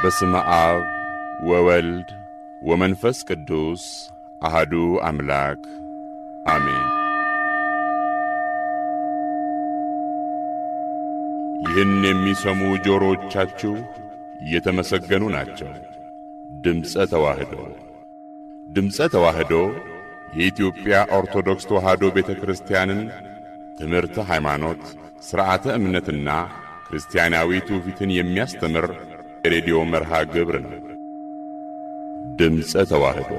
በስመ አብ ወወልድ ወመንፈስ ቅዱስ አሐዱ አምላክ አሜን። ይህን የሚሰሙ ጆሮዎቻችሁ የተመሰገኑ ናቸው። ድምፀ ተዋህዶ ድምፀ ተዋህዶ የኢትዮጵያ ኦርቶዶክስ ተዋህዶ ቤተክርስቲያንን ትምህርተ ሃይማኖት፣ ሥርዓተ እምነትና ክርስቲያናዊ ትውፊትን የሚያስተምር የሬዲዮ መርሃ ግብር ነው። ድምፀ ተዋህዶ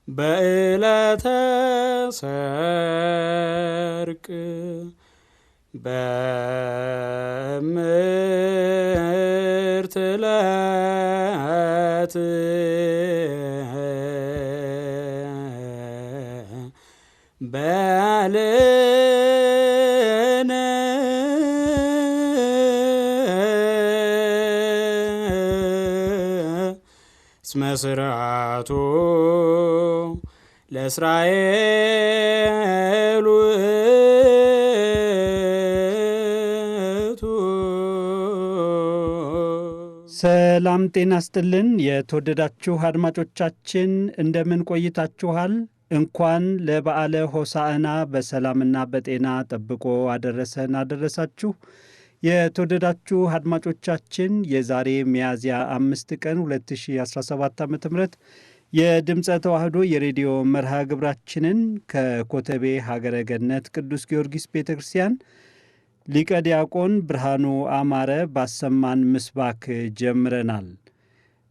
በዕለተ ሰርቅ በምርት ዕለት በዓልን እስመ ሥርዓቱ ለእስራኤል ውእቱ። ሰላም ጤና ይስጥልን። የተወደዳችሁ አድማጮቻችን እንደምን ቆይታችኋል? እንኳን ለበዓለ ሆሳዕና በሰላምና በጤና ጠብቆ አደረሰን አደረሳችሁ። የተወደዳችሁ አድማጮቻችን የዛሬ ሚያዝያ 5 ቀን 2017 ዓ.ም የድምፀ ተዋህዶ የሬዲዮ መርሃ ግብራችንን ከኮተቤ ሀገረ ገነት ቅዱስ ጊዮርጊስ ቤተ ክርስቲያን ሊቀ ዲያቆን ብርሃኑ አማረ ባሰማን ምስባክ ጀምረናል።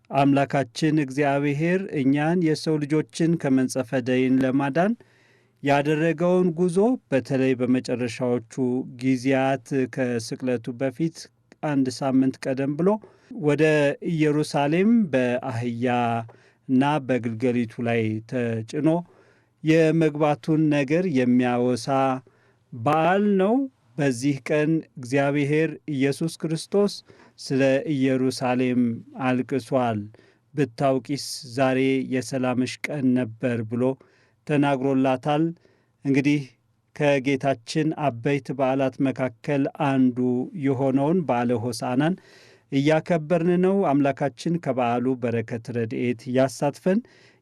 አምላካችን እግዚአብሔር እኛን የሰው ልጆችን ከመንጸፈ ደይን ለማዳን ያደረገውን ጉዞ በተለይ በመጨረሻዎቹ ጊዜያት ከስቅለቱ በፊት አንድ ሳምንት ቀደም ብሎ ወደ ኢየሩሳሌም በአህያ እና በግልገሊቱ ላይ ተጭኖ የመግባቱን ነገር የሚያወሳ በዓል ነው። በዚህ ቀን እግዚአብሔር ኢየሱስ ክርስቶስ ስለ ኢየሩሳሌም አልቅሷል። ብታውቂስ ዛሬ የሰላምሽ ቀን ነበር ብሎ ተናግሮላታል። እንግዲህ ከጌታችን አበይት በዓላት መካከል አንዱ የሆነውን በዓለ ሆሳዕናን እያከበርን ነው። አምላካችን ከበዓሉ በረከት ረድኤት ያሳትፈን።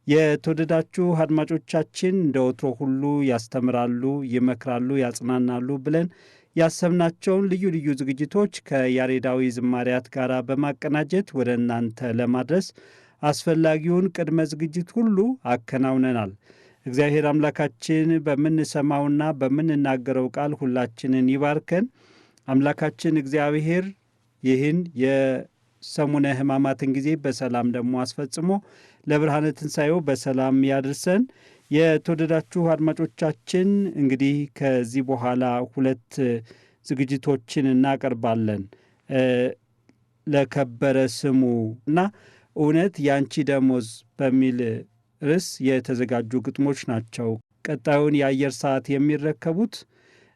የተወደዳችሁ አድማጮቻችን እንደ ወትሮ ሁሉ ያስተምራሉ፣ ይመክራሉ፣ ያጽናናሉ ብለን ያሰብናቸውን ልዩ ልዩ ዝግጅቶች ከያሬዳዊ ዝማሪያት ጋር በማቀናጀት ወደ እናንተ ለማድረስ አስፈላጊውን ቅድመ ዝግጅት ሁሉ አከናውነናል። እግዚአብሔር አምላካችን በምንሰማውና በምንናገረው ቃል ሁላችንን ይባርከን። አምላካችን እግዚአብሔር ይህን የሰሙነ ሕማማትን ጊዜ በሰላም ደግሞ አስፈጽሞ ለብርሃነ ትንሣኤው በሰላም ያድርሰን። የተወደዳችሁ አድማጮቻችን እንግዲህ ከዚህ በኋላ ሁለት ዝግጅቶችን እናቀርባለን። ለከበረ ስሙ እና እውነት ያንቺ ደሞዝ በሚል ርዕስ የተዘጋጁ ግጥሞች ናቸው። ቀጣዩን የአየር ሰዓት የሚረከቡት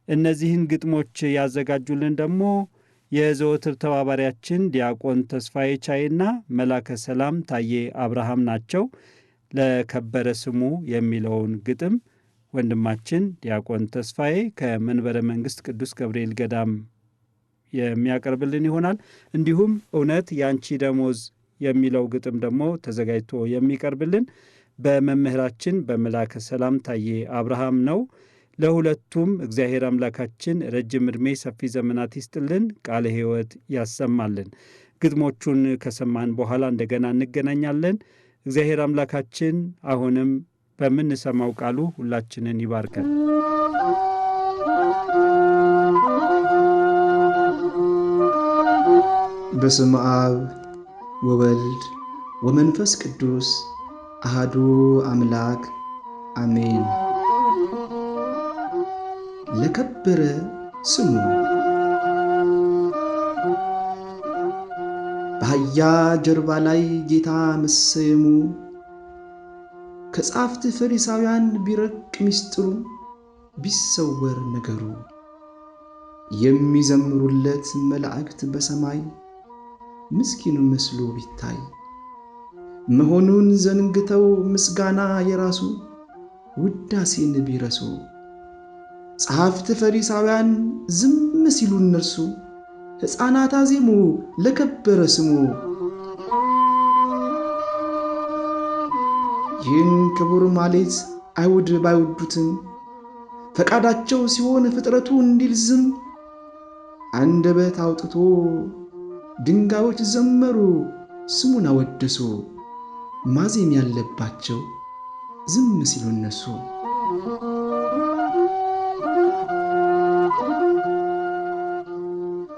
እነዚህን ግጥሞች ያዘጋጁልን ደግሞ የዘወትር ተባባሪያችን ዲያቆን ተስፋዬ ቻይና መላከ ሰላም ታዬ አብርሃም ናቸው። ለከበረ ስሙ የሚለውን ግጥም ወንድማችን ዲያቆን ተስፋዬ ከመንበረ መንግሥት ቅዱስ ገብርኤል ገዳም የሚያቀርብልን ይሆናል። እንዲሁም እውነት ያንቺ ደሞዝ የሚለው ግጥም ደግሞ ተዘጋጅቶ የሚቀርብልን በመምህራችን በመላከ ሰላም ታዬ አብርሃም ነው። ለሁለቱም እግዚአብሔር አምላካችን ረጅም ዕድሜ ሰፊ ዘመናት ይስጥልን፣ ቃለ ሕይወት ያሰማልን። ግጥሞቹን ከሰማን በኋላ እንደገና እንገናኛለን። እግዚአብሔር አምላካችን አሁንም በምንሰማው ቃሉ ሁላችንን ይባርከን። በስመ አብ ወወልድ ወመንፈስ ቅዱስ አሐዱ አምላክ አሜን። ለከበረ ስሙ በአህያ ጀርባ ላይ ጌታ መሰየሙ ከጻፍት ፈሪሳውያን ቢረቅ ምስጢሩ ቢሰወር ነገሩ የሚዘምሩለት መላእክት በሰማይ ምስኪን መስሎ ቢታይ መሆኑን ዘንግተው ምስጋና የራሱ ውዳሴን ቢረሱ ጸሐፍት ፈሪሳውያን ዝም ሲሉ እነርሱ ሕፃናት አዜሙ ለከበረ ስሙ። ይህን ክቡር ማሌት አይሁድ ባይወዱትም ፈቃዳቸው ሲሆን ፍጥረቱ እንዲል ዝም አንደበት አውጥቶ ድንጋዮች ዘመሩ ስሙን አወደሱ ማዜም ያለባቸው ዝም ሲሉ እነሱ።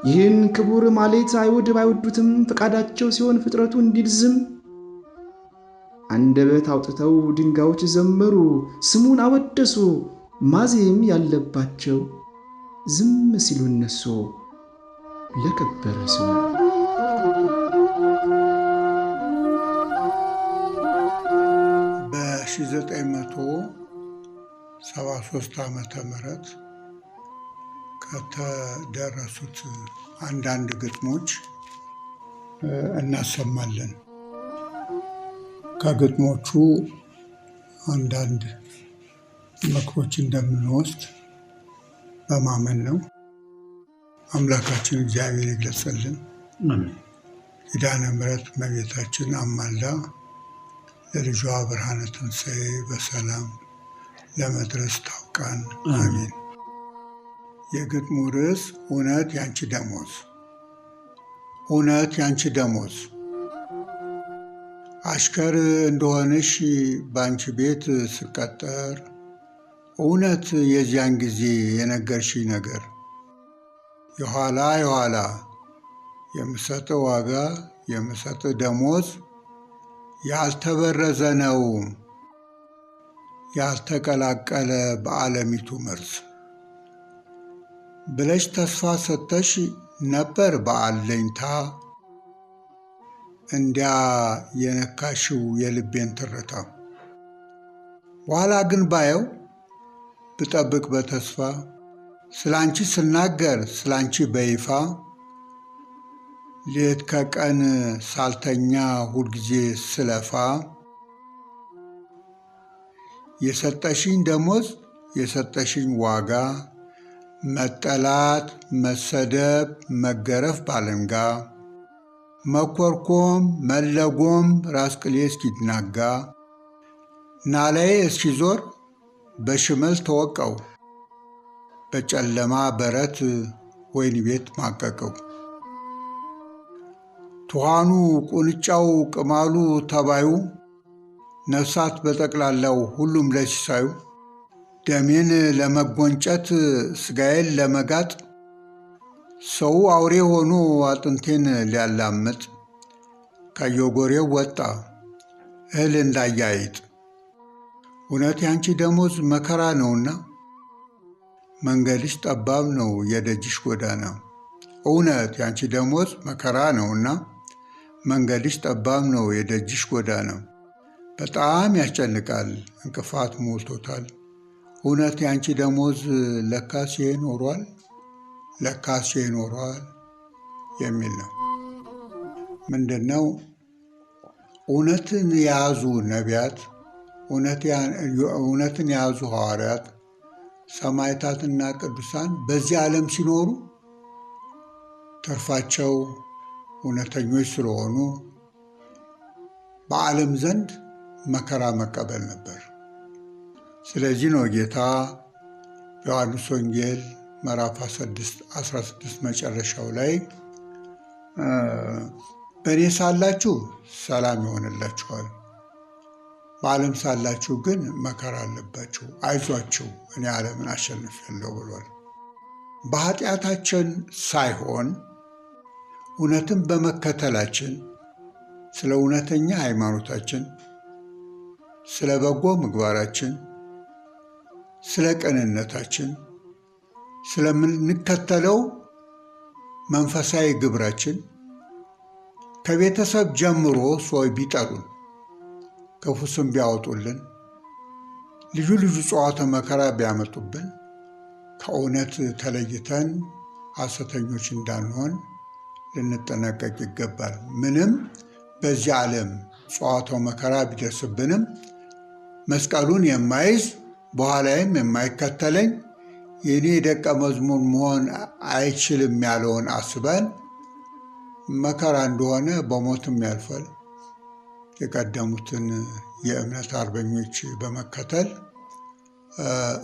ይህን ክቡር ማሌት አይሁድ ባይወዱትም ፈቃዳቸው ሲሆን ፍጥረቱ እንዲል ዝም አንደበት አውጥተው ድንጋዮች ዘመሩ ስሙን አወደሱ ማዜም ያለባቸው ዝም ሲሉ እነሱ ለከበረ ስሙ። በ1973 ዓመተ ምህረት ከተደረሱት አንዳንድ ግጥሞች እናሰማለን። ከግጥሞቹ አንዳንድ ምክሮች እንደምንወስድ በማመን ነው። አምላካችን እግዚአብሔር ይግለጽልን። ኪዳነ ምሕረት እመቤታችን አማልዳ ለልጇ ብርሃነ ትንሣኤ በሰላም ለመድረስ ታውቃን። አሜን። የግጥሙ ርዕስ እውነት ያንቺ ደሞዝ። እውነት ያንቺ ደሞዝ አሽከር እንደሆንሽ ባንቺ ቤት ስቀጠር እውነት የዚያን ጊዜ የነገርሽ ነገር የኋላ የኋላ የምሰጥ ዋጋ የምሰጥ ደሞዝ ያልተበረዘ ነው ያልተቀላቀለ በዓለሚቱ መርዝ ብለሽ ተስፋ ሰጥተሽ ነበር በአለኝታ እንዲያ የነካሽው የልቤን ትርታ። በኋላ ግን ባየው ብጠብቅ በተስፋ ስላንቺ ስናገር ስላንቺ በይፋ ሌት ከቀን ሳልተኛ ሁልጊዜ ስለፋ የሰጠሽኝ ደሞዝ የሰጠሽኝ ዋጋ መጠላት መሰደብ መገረፍ ባለንጋ መኮርኮም መለጎም ራስ ቅሌ እስኪናጋ ናላዬ እስኪዞር በሽመል ተወቀው በጨለማ በረት ወይን ቤት ማቀቀው ትኋኑ ቁንጫው ቅማሉ ተባዩ ነፍሳት በጠቅላላው ሁሉም ለሲሳዩ ደሜን ለመጎንጨት ስጋዬን ለመጋጥ ሰው አውሬ ሆኖ አጥንቴን ሊያላምጥ ከየጎሬው ወጣ እህል እንዳያይጥ። እውነት ያንቺ ደሞዝ መከራ ነውና መንገድሽ ጠባብ ነው የደጅሽ ጎዳና። እውነት ያንቺ ደሞዝ መከራ ነውና መንገድሽ ጠባብ ነው የደጅሽ ጎዳና። በጣም ያስጨንቃል እንቅፋት ሞልቶታል። እውነት ያንቺ ደሞዝ ለካስ ይሄ ኖሯል ለካስ ይሄ ኖሯል የሚል ነው። ምንድነው? እውነትን የያዙ ነቢያት እውነትን የያዙ ሐዋርያት ሰማዕታትና ቅዱሳን በዚህ ዓለም ሲኖሩ ተርፋቸው እውነተኞች ስለሆኑ በዓለም ዘንድ መከራ መቀበል ነበር። ስለዚህ ነው ጌታ ዮሐንስ ወንጌል ምዕራፍ 16 መጨረሻው ላይ በእኔ ሳላችሁ ሰላም ይሆንላችኋል፣ በዓለም ሳላችሁ ግን መከራ አለባችሁ፣ አይዟችሁ እኔ ዓለምን አሸንፌአለሁ ብሏል። በኃጢአታችን ሳይሆን እውነትን በመከተላችን ስለ እውነተኛ ሃይማኖታችን፣ ስለ በጎ ምግባራችን፣ ስለ ቅንነታችን፣ ስለምንከተለው መንፈሳዊ ግብራችን ከቤተሰብ ጀምሮ ሰዎች ቢጠሩን ክፉ ስም ቢያወጡልን ልዩ ልዩ ጸዋተ መከራ ቢያመጡብን ከእውነት ተለይተን ሐሰተኞች እንዳንሆን ልንጠነቀቅ ይገባል። ምንም በዚህ ዓለም ጸዋትወ መከራ ቢደርስብንም መስቀሉን የማይዝ በኋላይም የማይከተለኝ የኔ ደቀ መዝሙር መሆን አይችልም ያለውን አስበን መከራ እንደሆነ በሞትም ያልፋል የቀደሙትን የእምነት አርበኞች በመከተል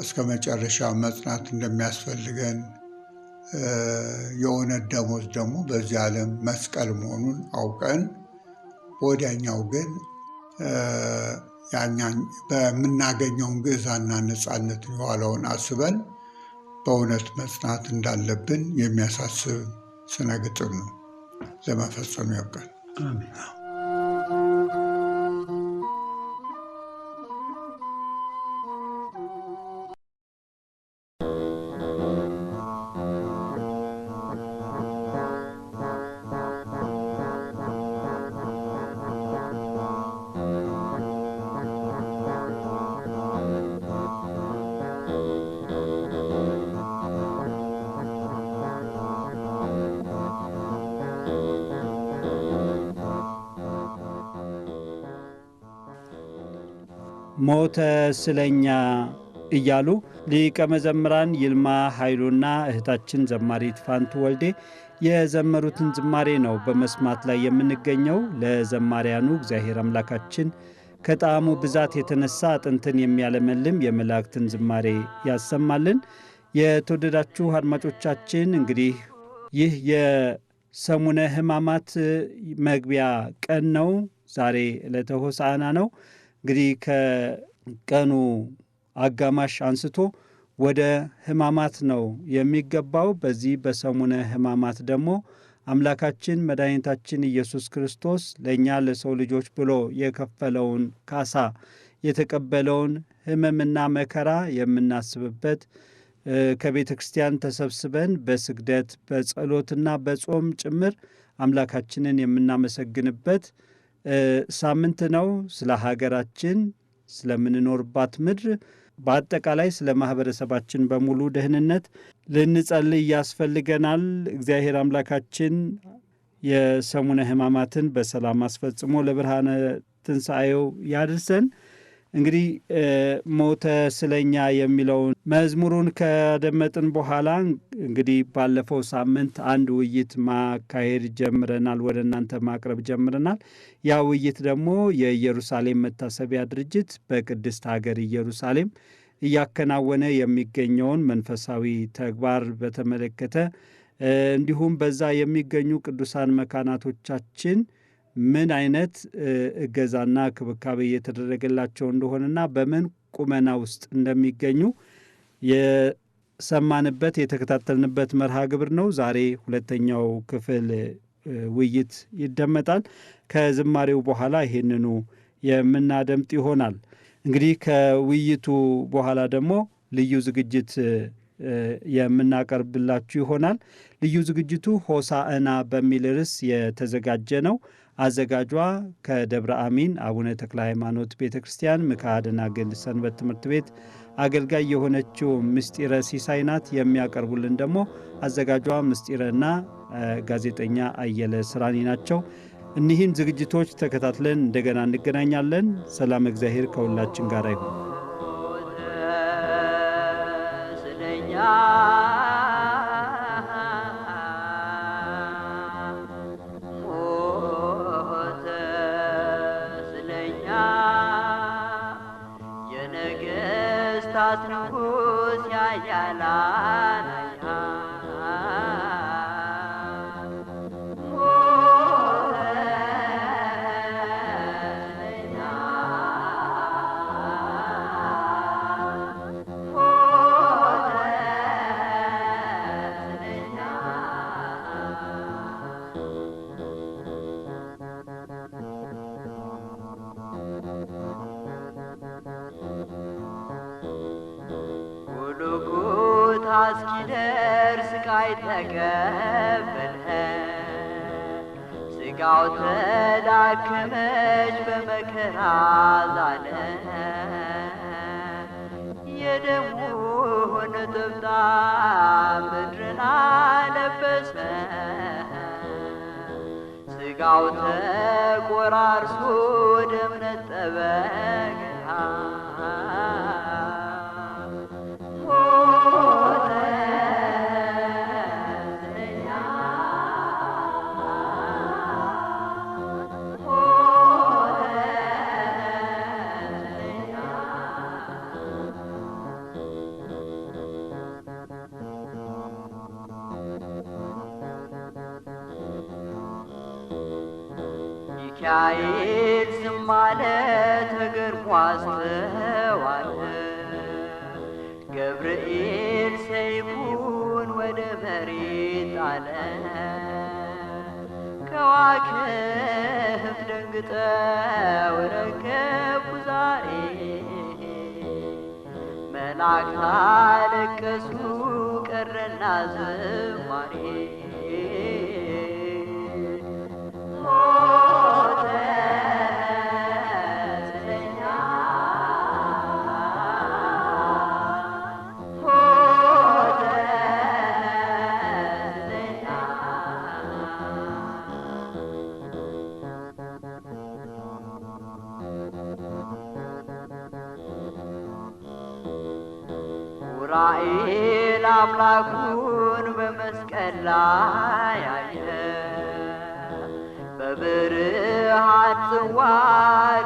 እስከ መጨረሻ መጽናት እንደሚያስፈልገን የእውነት ደሞዝ ደግሞ በዚህ ዓለም መስቀል መሆኑን አውቀን ወዲያኛው ግን በምናገኘውን ግዕዛና ነፃነት የኋላውን አስበን በእውነት መጽናት እንዳለብን የሚያሳስብ ስነ ግጥም ነው። ለመፈጸም ያውቃል። ሞተ ስለኛ እያሉ ሊቀ መዘምራን ይልማ ኃይሉና እህታችን ዘማሪት ፋንቱ ወልዴ የዘመሩትን ዝማሬ ነው በመስማት ላይ የምንገኘው። ለዘማሪያኑ እግዚአብሔር አምላካችን ከጣዕሙ ብዛት የተነሳ አጥንትን የሚያለመልም የመላእክትን ዝማሬ ያሰማልን። የተወደዳችሁ አድማጮቻችን እንግዲህ ይህ የሰሙነ ሕማማት መግቢያ ቀን ነው። ዛሬ ዕለተ ሆሳዕና ነው። እንግዲህ ከቀኑ አጋማሽ አንስቶ ወደ ሕማማት ነው የሚገባው። በዚህ በሰሙነ ሕማማት ደግሞ አምላካችን መድኃኒታችን ኢየሱስ ክርስቶስ ለእኛ ለሰው ልጆች ብሎ የከፈለውን ካሳ የተቀበለውን ሕመምና መከራ የምናስብበት ከቤተ ክርስቲያን ተሰብስበን በስግደት በጸሎትና በጾም ጭምር አምላካችንን የምናመሰግንበት ሳምንት ነው። ስለ ሀገራችን፣ ስለምንኖርባት ምድር፣ በአጠቃላይ ስለ ማኅበረሰባችን በሙሉ ደህንነት ልንጸልይ ያስፈልገናል። እግዚአብሔር አምላካችን የሰሙነ ሕማማትን በሰላም አስፈጽሞ ለብርሃነ ትንሣኤው ያድርሰን። እንግዲህ ሞተ ስለኛ የሚለውን መዝሙሩን ካደመጥን በኋላ እንግዲህ ባለፈው ሳምንት አንድ ውይይት ማካሄድ ጀምረናል፣ ወደ እናንተ ማቅረብ ጀምረናል። ያ ውይይት ደግሞ የኢየሩሳሌም መታሰቢያ ድርጅት በቅድስት ሀገር ኢየሩሳሌም እያከናወነ የሚገኘውን መንፈሳዊ ተግባር በተመለከተ እንዲሁም በዛ የሚገኙ ቅዱሳን መካናቶቻችን ምን አይነት እገዛና ክብካቤ እየተደረገላቸው እንደሆነና በምን ቁመና ውስጥ እንደሚገኙ የሰማንበት የተከታተልንበት መርሃ ግብር ነው። ዛሬ ሁለተኛው ክፍል ውይይት ይደመጣል። ከዝማሬው በኋላ ይሄንኑ የምናደምጥ ይሆናል። እንግዲህ ከውይይቱ በኋላ ደግሞ ልዩ ዝግጅት የምናቀርብላችሁ ይሆናል። ልዩ ዝግጅቱ ሆሳዕና በሚል ርዕስ የተዘጋጀ ነው። አዘጋጇ ከደብረ አሚን አቡነ ተክለ ሃይማኖት ቤተ ክርስቲያን ምክሐ ደናግል ሰንበት ትምህርት ቤት አገልጋይ የሆነችው ምስጢረ ሲሳይ ናት። የሚያቀርቡልን ደግሞ አዘጋጇ ምስጢረና ጋዜጠኛ አየለ ስራኒ ናቸው። እኒህን ዝግጅቶች ተከታትለን እንደገና እንገናኛለን። ሰላም እግዚአብሔር ከሁላችን ጋር ይሁን። ንጉሥ ያያላን እስኪደርስ ሥቃይ ተቀበልህ፣ ሥጋው ተዳከመች በመከራ ዛለ። የደሙን ነጠብጣብ ምድርን አለበሰ። ሥጋው ተቆራርሶ ደም ነጠበ ገና ሞተ ስለኛ ሞተ ስለኛ ሚካኤል ዝም አለ ተገርሞ አስተዋለ። ገብርኤል ሰይፉን ወደ መሬት ጣለ። ከዋክብት ደንግጠው ረገፉ ዛሬ። መላእክት አለቀሱ ቀረና ዝማሬ። ሞተ ስለኛ ሞተ ስለኛ ኡራኤል አምላኩን በመስቀል ላይ አየ። በብርሃን ጽዋ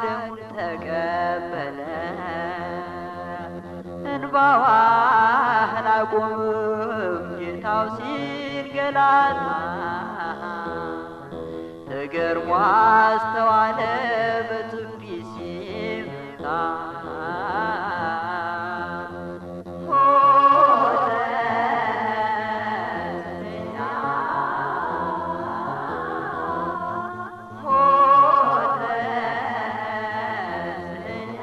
ደሙን ተቀበለ። እንባዋን አቆመም ጌታው ሲንገላታ። ተገርሞ አስተዋለ በጥፊ ሲመታ። ሞተ ስለኛ ሞተ ስለኛ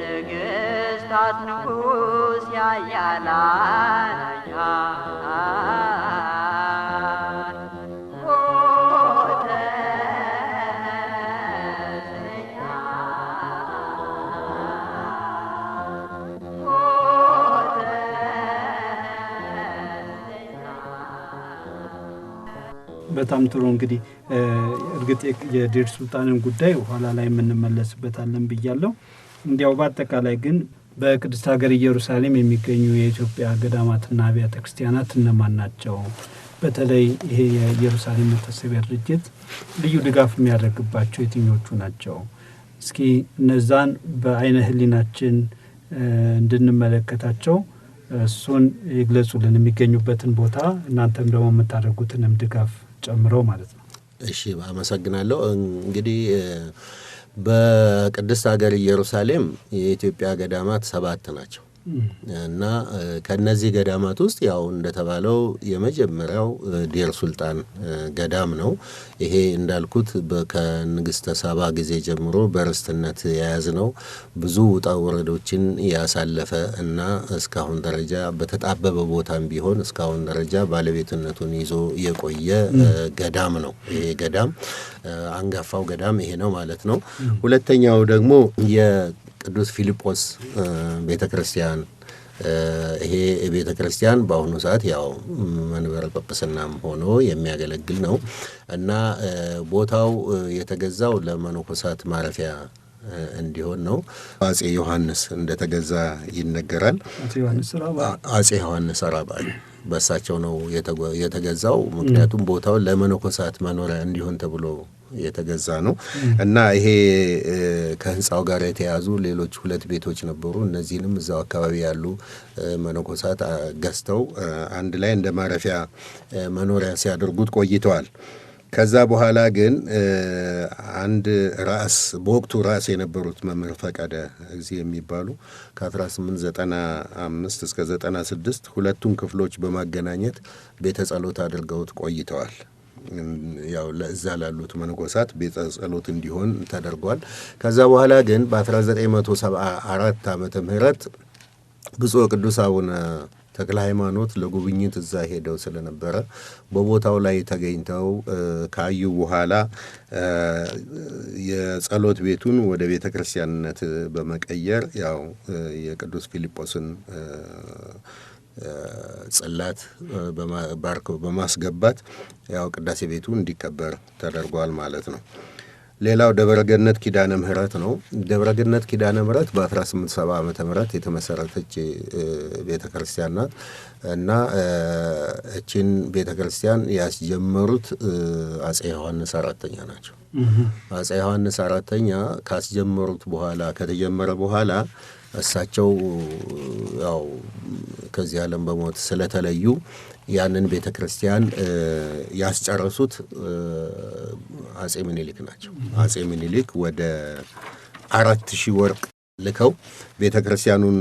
የነገሥታት ንጉሥ ያያላን ኃያል ሞተ ስለኛ ሞተ ስለኛ በጣም ጥሩ እንግዲህ እርግጥ የዴር ሱልጣንን ጉዳይ ኋላ ላይ የምንመለስበታለን ብያለሁ። እንዲያው በአጠቃላይ ግን በቅድስት ሀገር ኢየሩሳሌም የሚገኙ የኢትዮጵያ ገዳማትና አብያተ ክርስቲያናት እነማን ናቸው? በተለይ ይሄ የኢየሩሳሌም መታሰቢያ ድርጅት ልዩ ድጋፍ የሚያደርግባቸው የትኞቹ ናቸው? እስኪ እነዛን በአይነ ህሊናችን እንድንመለከታቸው እሱን ይግለጹልን፣ የሚገኙበትን ቦታ እናንተም ደግሞ የምታደርጉትንም ድጋፍ ጨምረው ማለት ነው። እሺ አመሰግናለሁ። እንግዲህ በቅድስት ሀገር ኢየሩሳሌም የኢትዮጵያ ገዳማት 7 ናቸው እና ከነዚህ ገዳማት ውስጥ ያው እንደተባለው የመጀመሪያው ዴር ሱልጣን ገዳም ነው። ይሄ እንዳልኩት ከንግስተ ሳባ ጊዜ ጀምሮ በርስትነት የያዝ ነው። ብዙ ውጣ ወረዶችን ያሳለፈ እና እስካሁን ደረጃ በተጣበበ ቦታም ቢሆን እስካሁን ደረጃ ባለቤትነቱን ይዞ የቆየ ገዳም ነው። ይሄ ገዳም አንጋፋው ገዳም ይሄ ነው ማለት ነው። ሁለተኛው ደግሞ የቅዱስ ፊልጶስ ቤተክርስቲያን ይሄ ቤተክርስቲያን በአሁኑ ሰዓት ያው መንበረ ጵጵስናም ሆኖ የሚያገለግል ነው እና ቦታው የተገዛው ለመነኮሳት ማረፊያ እንዲሆን ነው። አጼ ዮሐንስ እንደተገዛ ይነገራል። አጼ ዮሐንስ ራባይ በሳቸው ነው የተገዛው። ምክንያቱም ቦታው ለመነኮሳት መኖሪያ እንዲሆን ተብሎ የተገዛ ነው እና ይሄ ከህንጻው ጋር የተያዙ ሌሎች 2 ቤቶች ነበሩ። እነዚህንም እዛው አካባቢ ያሉ መነኮሳት ገዝተው አንድ ላይ እንደ ማረፊያ መኖሪያ ሲያደርጉት ቆይተዋል። ከዛ በኋላ ግን አንድ ራስ በወቅቱ ራስ የነበሩት መምህር ፈቀደ እዚህ የሚባሉ ከ1895 እስከ 96 ሁለቱን ክፍሎች በማገናኘት ቤተ ጸሎት አድርገውት ቆይተዋል። ያው ለዛ ላሉት መነኮሳት ቤተ ጸሎት እንዲሆን ተደርጓል። ከዛ በኋላ ግን በ1974 ዓመተ ምህረት ብፁዕ ቅዱስ አቡነ ተክለ ሃይማኖት ለጉብኝት እዛ ሄደው ስለነበረ በቦታው ላይ ተገኝተው ካዩ በኋላ የጸሎት ቤቱን ወደ ቤተ ክርስቲያንነት በመቀየር ያው የቅዱስ ፊልጶስን ጽላት ባርከው በማስገባት ያው ቅዳሴ ቤቱ እንዲከበር ተደርጓል ማለት ነው። ሌላው ደብረገነት ኪዳነ ምህረት ነው። ደብረገነት ኪዳነ ምህረት በ1870 ዓመተ ምህረት የተመሰረተች ቤተክርስቲያን ናት እና እቺን ቤተክርስቲያን ያስጀመሩት አጼ ዮሐንስ አራተኛ ናቸው። አጼ ዮሐንስ አራተኛ ካስጀመሩት በኋላ ከተጀመረ በኋላ እሳቸው ያው ከዚህ ዓለም በሞት ስለተለዩ ያንን ቤተክርስቲያን ያስጨረሱት አጼ ምኒልክ ናቸው። አጼ ምኒልክ ወደ 4000 ወርቅ ልከው ቤተክርስቲያኑን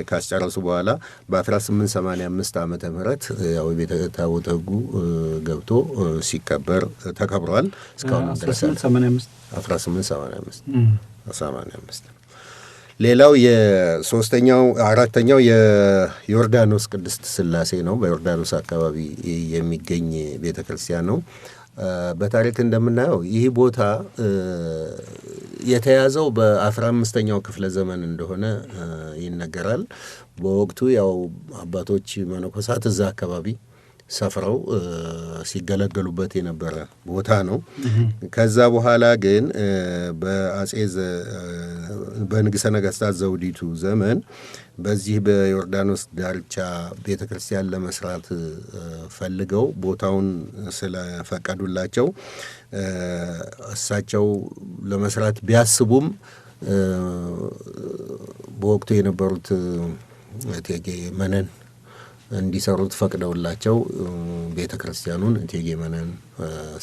ካስጨረሱ በኋላ በ1885 ዓመተ ምህረት ያው ታቦተ ሕጉ ገብቶ ሲከበር ተከብሯል። እስካሁን ድረስ 1885 ሌላው አራተኛው የዮርዳኖስ ቅድስት ሥላሴ ነው። በዮርዳኖስ አካባቢ የሚገኝ ቤተክርስቲያን ነው። በታሪክ እንደምናየው ይህ ቦታ የተያዘው በ15ኛው ክፍለ ዘመን እንደሆነ ይነገራል። በወቅቱ ያው አባቶች መነኮሳት እዛ አካባቢ ሰፍረው ሲገለገሉበት የነበረ ቦታ ነው። ከዛ በኋላ ግን በንግሠ ነገሥታት ዘውዲቱ ዘመን በዚህ በዮርዳኖስ ዳርቻ ቤተክርስቲያን ለመስራት ፈልገው ቦታውን ስለፈቀዱላቸው እሳቸው ለመስራት ቢያስቡም በወቅቱ የነበሩት እቴጌ መነን እንዲሰሩት ፈቅደውላቸው ቤተክርስቲያኑን እቴጌ መነን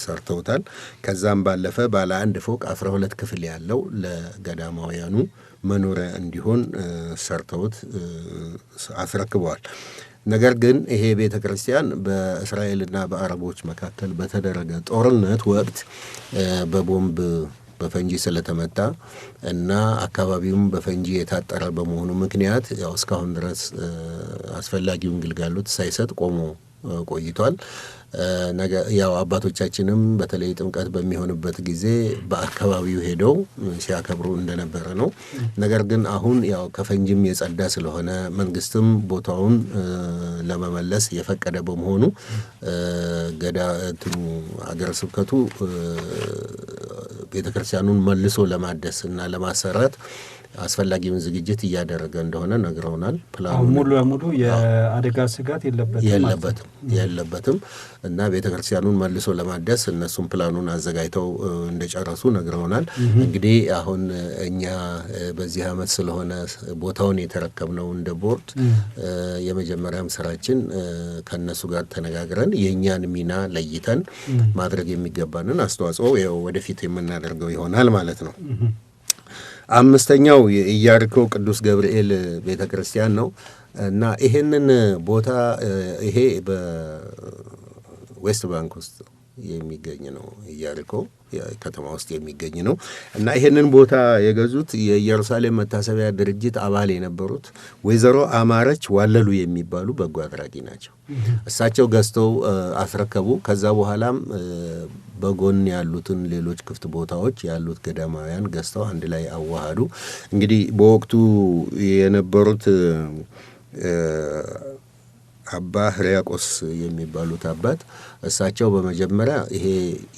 ሰርተውታል። ከዛም ባለፈ ባለ 1 ፎቅ 12 ክፍል ያለው ለገዳማውያኑ መኖሪያ እንዲሆን ሰርተውት አስረክበዋል። ነገር ግን ይሄ ቤተክርስቲያን በእስራኤልና በአረቦች መካከል በተደረገ ጦርነት ወቅት በቦምብ በፈንጂ ስለተመታ እና አካባቢውም በፈንጂ የታጠረ በመሆኑ ምክንያት ያው እስካሁን ድረስ አስፈላጊውን ግልጋሎት ሳይሰጥ ቆሞ ቆይቷል። ያው አባቶቻችንም በተለይ ጥምቀት በሚሆንበት ጊዜ በአካባቢው ሄደው ሲያከብሩ እንደነበረ ነው። ነገር ግን አሁን ያው ከፈንጂም የጸዳ ስለሆነ መንግስትም ቦታውን ለመመለስ የፈቀደ በመሆኑ አገረ ስብከቱ ቤተክርስቲያኑን መልሶ ለማደስ እና ለማሰራት አስፈላጊውን ዝግጅት እያደረገ እንደሆነ ነግረውናል። ፕላኑ ሙሉ ለሙሉ የአደጋ ስጋት የለበትም እና ቤተክርስቲያኑን መልሶ ለማደስ እነሱም ፕላኑን አዘጋጅተው እንደጨረሱ ነግረውናል። እንግዲህ አሁን እኛ በዚህ ዓመት ስለሆነ ቦታውን የተረከብነው እንደ ቦርድ የመጀመሪያም ስራችን ከነሱ ጋር ተነጋግረን የእኛን ሚና ለይተን ማድረግ የሚገባንን አስተዋጽኦ ወደፊት የምናደርገው ይሆናል ማለት ነው። አምስተኛው የኢያሪኮ ቅዱስ ገብርኤል ቤተክርስቲያን ነው እና ይሄንን ቦታ ይሄ በዌስት ባንክ ውስጥ የሚገኝ ነው። ኢያሪኮ ከተማ ውስጥ የሚገኝ ነው እና ይሄንን ቦታ የገዙት የኢየሩሳሌም መታሰቢያ ድርጅት አባል የነበሩት ወይዘሮ አማረች ዋለሉ የሚባሉ በጎ አድራጊ ናቸው። እሳቸው ገዝተው አስረከቡ። ከዛ በኋላም በጎን ያሉትን ሌሎች ክፍት ቦታዎች ያሉት ገዳማውያን ገዝተው አንድ ላይ አዋሃዱ። እንግዲህ በወቅቱ የነበሩት አባ ሕርያቆስ የሚባሉት አባት እሳቸው በመጀመሪያ ይሄ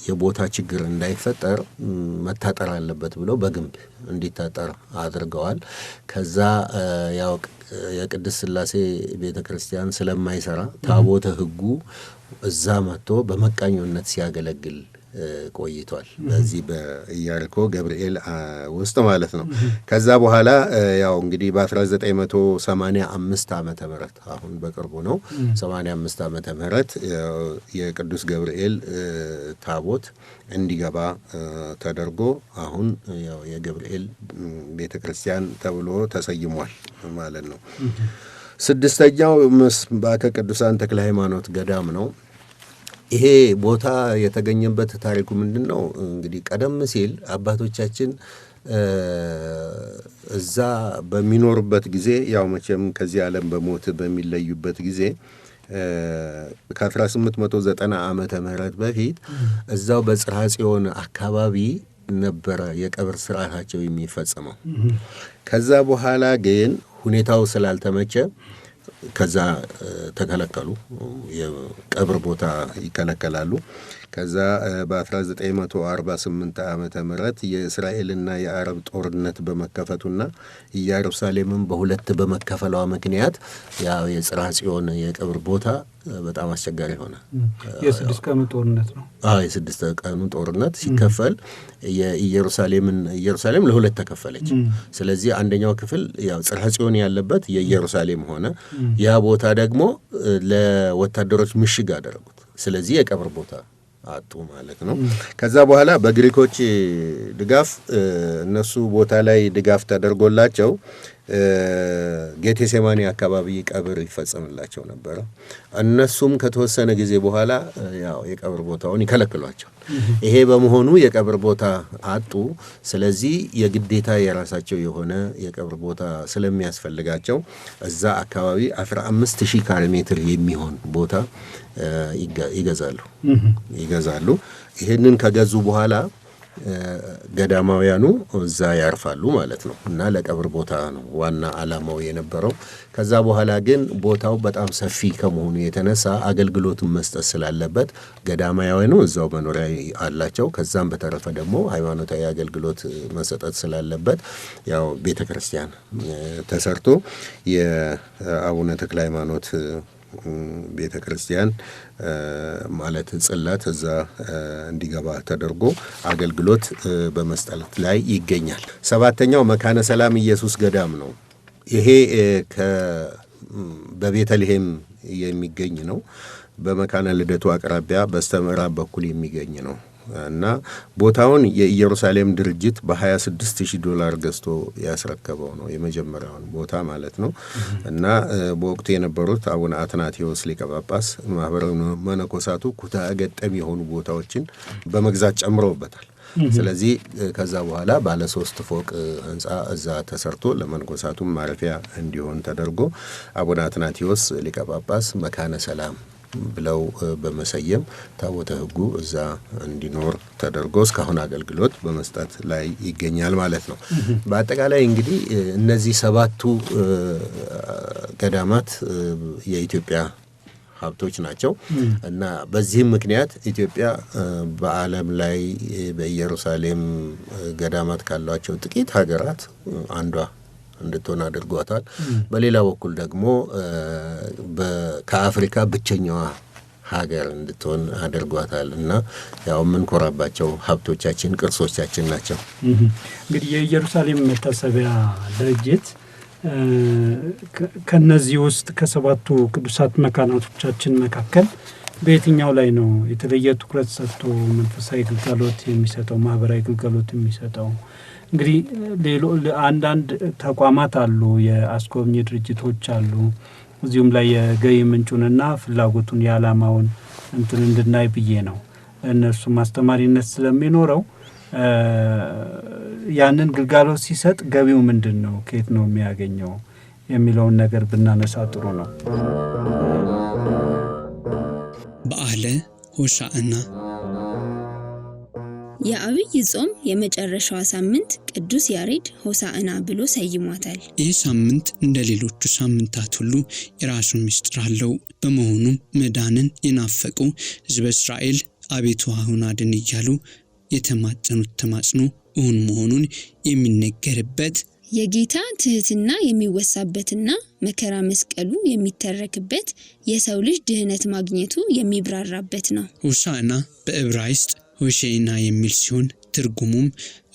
የቦታ ችግር እንዳይፈጠር መታጠር አለበት ብለው በግንብ እንዲታጠር አድርገዋል። ከዛ ያው የቅድስት ሥላሴ ቤተክርስቲያን ስለማይሰራ ታቦተ ሕጉ እዛ መጥቶ በመቃኞነት ሲያገለግል ቆይቷል። በዚህ በኢያሪኮ ገብርኤል ውስጥ ማለት ነው። ከዛ በኋላ ያው እንግዲህ በ1985 ዓመተ ምህረት አሁን በቅርቡ ነው 85 ዓመተ ምህረት የቅዱስ ገብርኤል ታቦት እንዲገባ ተደርጎ አሁን ያው የገብርኤል ቤተክርስቲያን ተብሎ ተሰይሟል ማለት ነው። ስድስተኛው ምስባከ ቅዱሳን ተክለ ሃይማኖት ገዳም ነው። ይሄ ቦታ የተገኘበት ታሪኩ ምንድነው? እንግዲህ ቀደም ሲል አባቶቻችን እዛ በሚኖርበት ጊዜ ያው መቼም ከዚህ ዓለም በሞት በሚለዩበት ጊዜ ከ1890 ዓመተ ምህረት በፊት እዛው በጽርሐ ጽዮን አካባቢ ነበረ የቀብር ስርዓታቸው የሚፈጸመው። ከዛ በኋላ ግን ሁኔታው ስላልተመቸ ከዛ ተከለከሉ። የቀብር ቦታ ይከለከላሉ። ከዛ በ1948 ዓመተ ምህረት የእስራኤልና የአረብ ጦርነት በመከፈቱና ኢየሩሳሌምን በሁለት በመከፈሏ ምክንያት ያው የጽርሐ ጽዮን የቀብር ቦታ በጣም አስቸጋሪ ሆነ። የስድስት ቀኑ ጦርነት ነው። የስድስት ቀኑ ጦርነት ሲከፈል ኢየሩሳሌም ለሁለት ተከፈለች። ስለዚህ አንደኛው ክፍል ያው ጽርሐ ጽዮን ያለበት የኢየሩሳሌም ሆነ። ያ ቦታ ደግሞ ለወታደሮች ምሽግ አደረጉት። ስለዚህ የቀብር ቦታ አጡ ማለት ነው። ከዛ በኋላ በግሪኮች ድጋፍ እነሱ ቦታ ላይ ድጋፍ ተደርጎላቸው ጌቴሴማኒ አካባቢ ቀብር ይፈጸምላቸው ነበር። እነሱም ከተወሰነ ጊዜ በኋላ ያው የቀብር ቦታውን ይከለክሏቸው። ይሄ በመሆኑ የቀብር ቦታ አጡ። ስለዚህ የግዴታ የራሳቸው የሆነ የቀብር ቦታ ስለሚያስፈልጋቸው እዛ አካባቢ 15000 ካሬ ሜትር የሚሆን ቦታ ይገዛሉ። ይሄንን ከገዙ በኋላ ገዳማውያኑ እዛ ያርፋሉ ማለት ነው እና ለቀብር ቦታ ነው ዋና ዓላማው የነበረው። ከዛ በኋላ ግን ቦታው በጣም ሰፊ ከመሆኑ የተነሳ አገልግሎቱን መስጠት ስላለበት ገዳማውያኑ እዛው መኖሪያ አላቸው። ከዛም በተረፈ ደግሞ ሃይማኖታዊ አገልግሎት መሰጠት ስላለበት ያው ቤተክርስቲያን ተሰርቶ የአቡነ ተክለ ሃይማኖት ቤተክርስቲያን ማለት ጽላት እዛ እንዲገባ ተደርጎ አገልግሎት በመስጠት ላይ ይገኛል። ሰባተኛው መካነ ሰላም ኢየሱስ ገዳም ነው። ይሄ በቤተልሔም የሚገኝ ነው። በመካነ ልደቱ አቅራቢያ በስተምዕራብ በኩል የሚገኝ ነው እና ቦታውን የኢየሩሳሌም ድርጅት $26,000 ገዝቶ ያስረከበው ነው የመጀመሪያውን ቦታ ማለት ነው። እና በወቅቱ የነበሩት አቡነ አትናቴዎስ ሊቀ ጳጳስ ማህበረ መነኮሳቱ ኩታ ገጠም የሆኑ ቦታዎችን በመግዛት ጨምረውበታል። ስለዚህ ከዛ በኋላ ባለ 3 ፎቅ ህንጻ እዛ ተሰርቶ ለመነኮሳቱም ማረፊያ እንዲሆን ተደርጎ አቡነ አትናቴዎስ ሊቀ ጳጳስ መካነ ሰላም ብለው በመሰየም ታቦተ ሕጉ እዛ እንዲኖር ተደርጎ እስካሁን አገልግሎት በመስጠት ላይ ይገኛል ማለት ነው። በአጠቃላይ እንግዲህ እነዚህ 7ቱ ገዳማት የኢትዮጵያ ሀብቶች ናቸው እና በዚህም ምክንያት ኢትዮጵያ በዓለም ላይ በኢየሩሳሌም ገዳማት ካሏቸው ጥቂት ሀገራት አንዷ እንድትሆን አድርጓታል። በሌላ በኩል ደግሞ ከአፍሪካ ብቸኛዋ ሀገር እንድትሆን አድርጓታል እና ያው የምንኮራባቸው ሀብቶቻችን፣ ቅርሶቻችን ናቸው። እንግዲህ የኢየሩሳሌም መታሰቢያ ድርጅት ከነዚህ ውስጥ ከ7ቱ ቅዱሳት መካናቶቻችን መካከል በየትኛው ላይ ነው የተለየ ትኩረት ሰጥቶ መንፈሳዊ ግልጋሎት የሚሰጠው፣ ማህበራዊ ግልጋሎት የሚሰጠው? እንግዲህ አንዳንድ ተቋማት አሉ፣ የአስጎብኚ ድርጅቶች አሉ። እዚሁም ላይ የገቢ ምንጩንና ፍላጎቱን የዓላማውን እንድናይ ብዬ ነው። እነሱ ማስተማሪነት ስለሚኖረው ያንን ግልጋሎት ሲሰጥ ገቢው ምንድን ነው፣ ከየት ነው የሚያገኘው የሚለውን ነገር ብናነሳ ጥሩ ነው። በዓለ ሆሳዕና የአብይ ጾም የመጨረሻዋ ሳምንት ቅዱስ ያሬድ ሆሳዕና ብሎ ሰይሟታል። ይህ ሳምንት እንደ ሌሎቹ ሳምንታት ሁሉ የራሱ ምስጢር አለው። በመሆኑም መዳንን የናፈቁ ሕዝበ እስራኤል አቤቱ አሁን አድን እያሉ የተማጸኑት ተማጽኖ እውን መሆኑን የሚነገርበት፣ የጌታ ትህትና የሚወሳበትና መከራ መስቀሉ የሚተረክበት፣ የሰው ልጅ ድህነት ማግኘቱ የሚብራራበት ነው። ሆሳዕና በዕብራይስጥ ሆሴዕና የሚል ሲሆን ትርጉሙም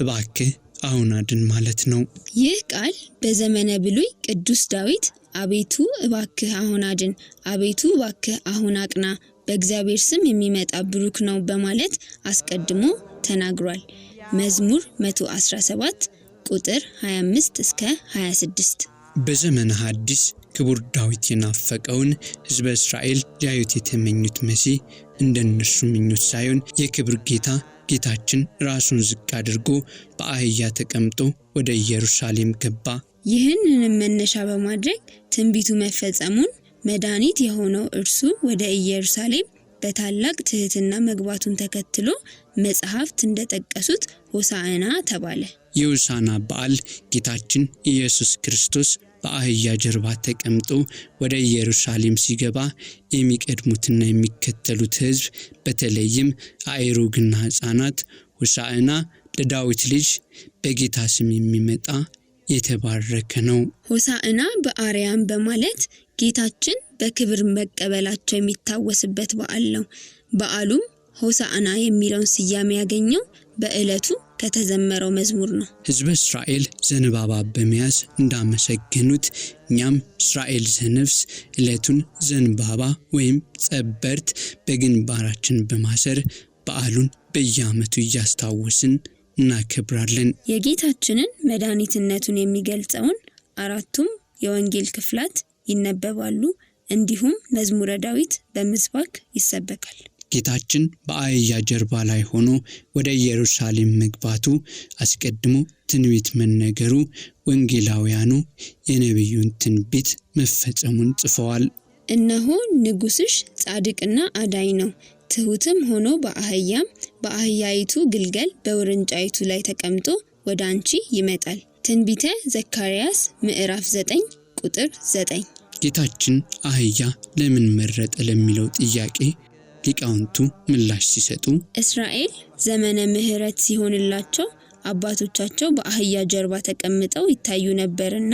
እባክህ አሁን አድን ማለት ነው። ይህ ቃል በዘመነ ብሉይ ቅዱስ ዳዊት አቤቱ እባክህ አሁን አድን፣ አቤቱ እባክህ አሁን አቅና፣ በእግዚአብሔር ስም የሚመጣ ብሩክ ነው በማለት አስቀድሞ ተናግሯል። መዝሙር 117 ቁጥር 25 እስከ 26። በዘመነ ሐዲስ ክቡር ዳዊት የናፈቀውን ሕዝበ እስራኤል ሊያዩት የተመኙት መሲህ እንደነሱ ምኞት ሳይሆን የክብር ጌታችን ራሱን ዝቅ አድርጎ በአህያ ተቀምጦ ወደ ኢየሩሳሌም ገባ። ይህንን መነሻ በማድረግ ትንቢቱ መፈጸሙን መድኃኒት የሆነው እርሱ ወደ ኢየሩሳሌም በታላቅ ትህትና መግባቱን ተከትሎ መጽሐፍት እንደጠቀሱት ሆሳዕና ተባለ። የሆሳዕና በዓል ጌታችን ኢየሱስ ክርስቶስ በአህያ ጀርባ ተቀምጦ ወደ ኢየሩሳሌም ሲገባ የሚቀድሙትና የሚከተሉት ሕዝብ በተለይም አእሩግና ሕፃናት ሆሳዕና ለዳዊት ልጅ በጌታ ስም የሚመጣ የተባረከ ነው። ሆሳዕና በአርያም በማለት ጌታችን በክብር መቀበላቸው የሚታወስበት በዓል ነው። በዓሉም ሆሳዕና የሚለውን ስያሜ ያገኘው በዕለቱ ከተዘመረው መዝሙር ነው። ሕዝበ እስራኤል ዘንባባ በመያዝ እንዳመሰገኑት እኛም እስራኤል ዘነፍስ ዕለቱን ዘንባባ ወይም ጸበርት በግንባራችን በማሰር በዓሉን በየዓመቱ እያስታወስን እናከብራለን። የጌታችንን መድኃኒትነቱን የሚገልጸውን አራቱም የወንጌል ክፍላት ይነበባሉ። እንዲሁም መዝሙረ ዳዊት በምስባክ ይሰበካል። ጌታችን በአህያ ጀርባ ላይ ሆኖ ወደ ኢየሩሳሌም መግባቱ አስቀድሞ ትንቢት መነገሩ ወንጌላውያኑ የነቢዩን ትንቢት መፈጸሙን ጽፈዋል። እነሆ ንጉሥሽ ጻድቅና አዳኝ ነው፣ ትሑትም ሆኖ በአህያይቱ ግልገል በውርንጫይቱ ላይ ተቀምጦ ወደ አንቺ ይመጣል። ትንቢተ ዘካርያስ ምዕራፍ 9 ቁጥር 9። ጌታችን አህያ ለምን መረጠ ለሚለው ጥያቄ ሊቃውንቱ ምላሽ ሲሰጡ እስራኤል ዘመነ ምሕረት ሲሆንላቸው አባቶቻቸው በአህያ ጀርባ ተቀምጠው ይታዩ ነበርና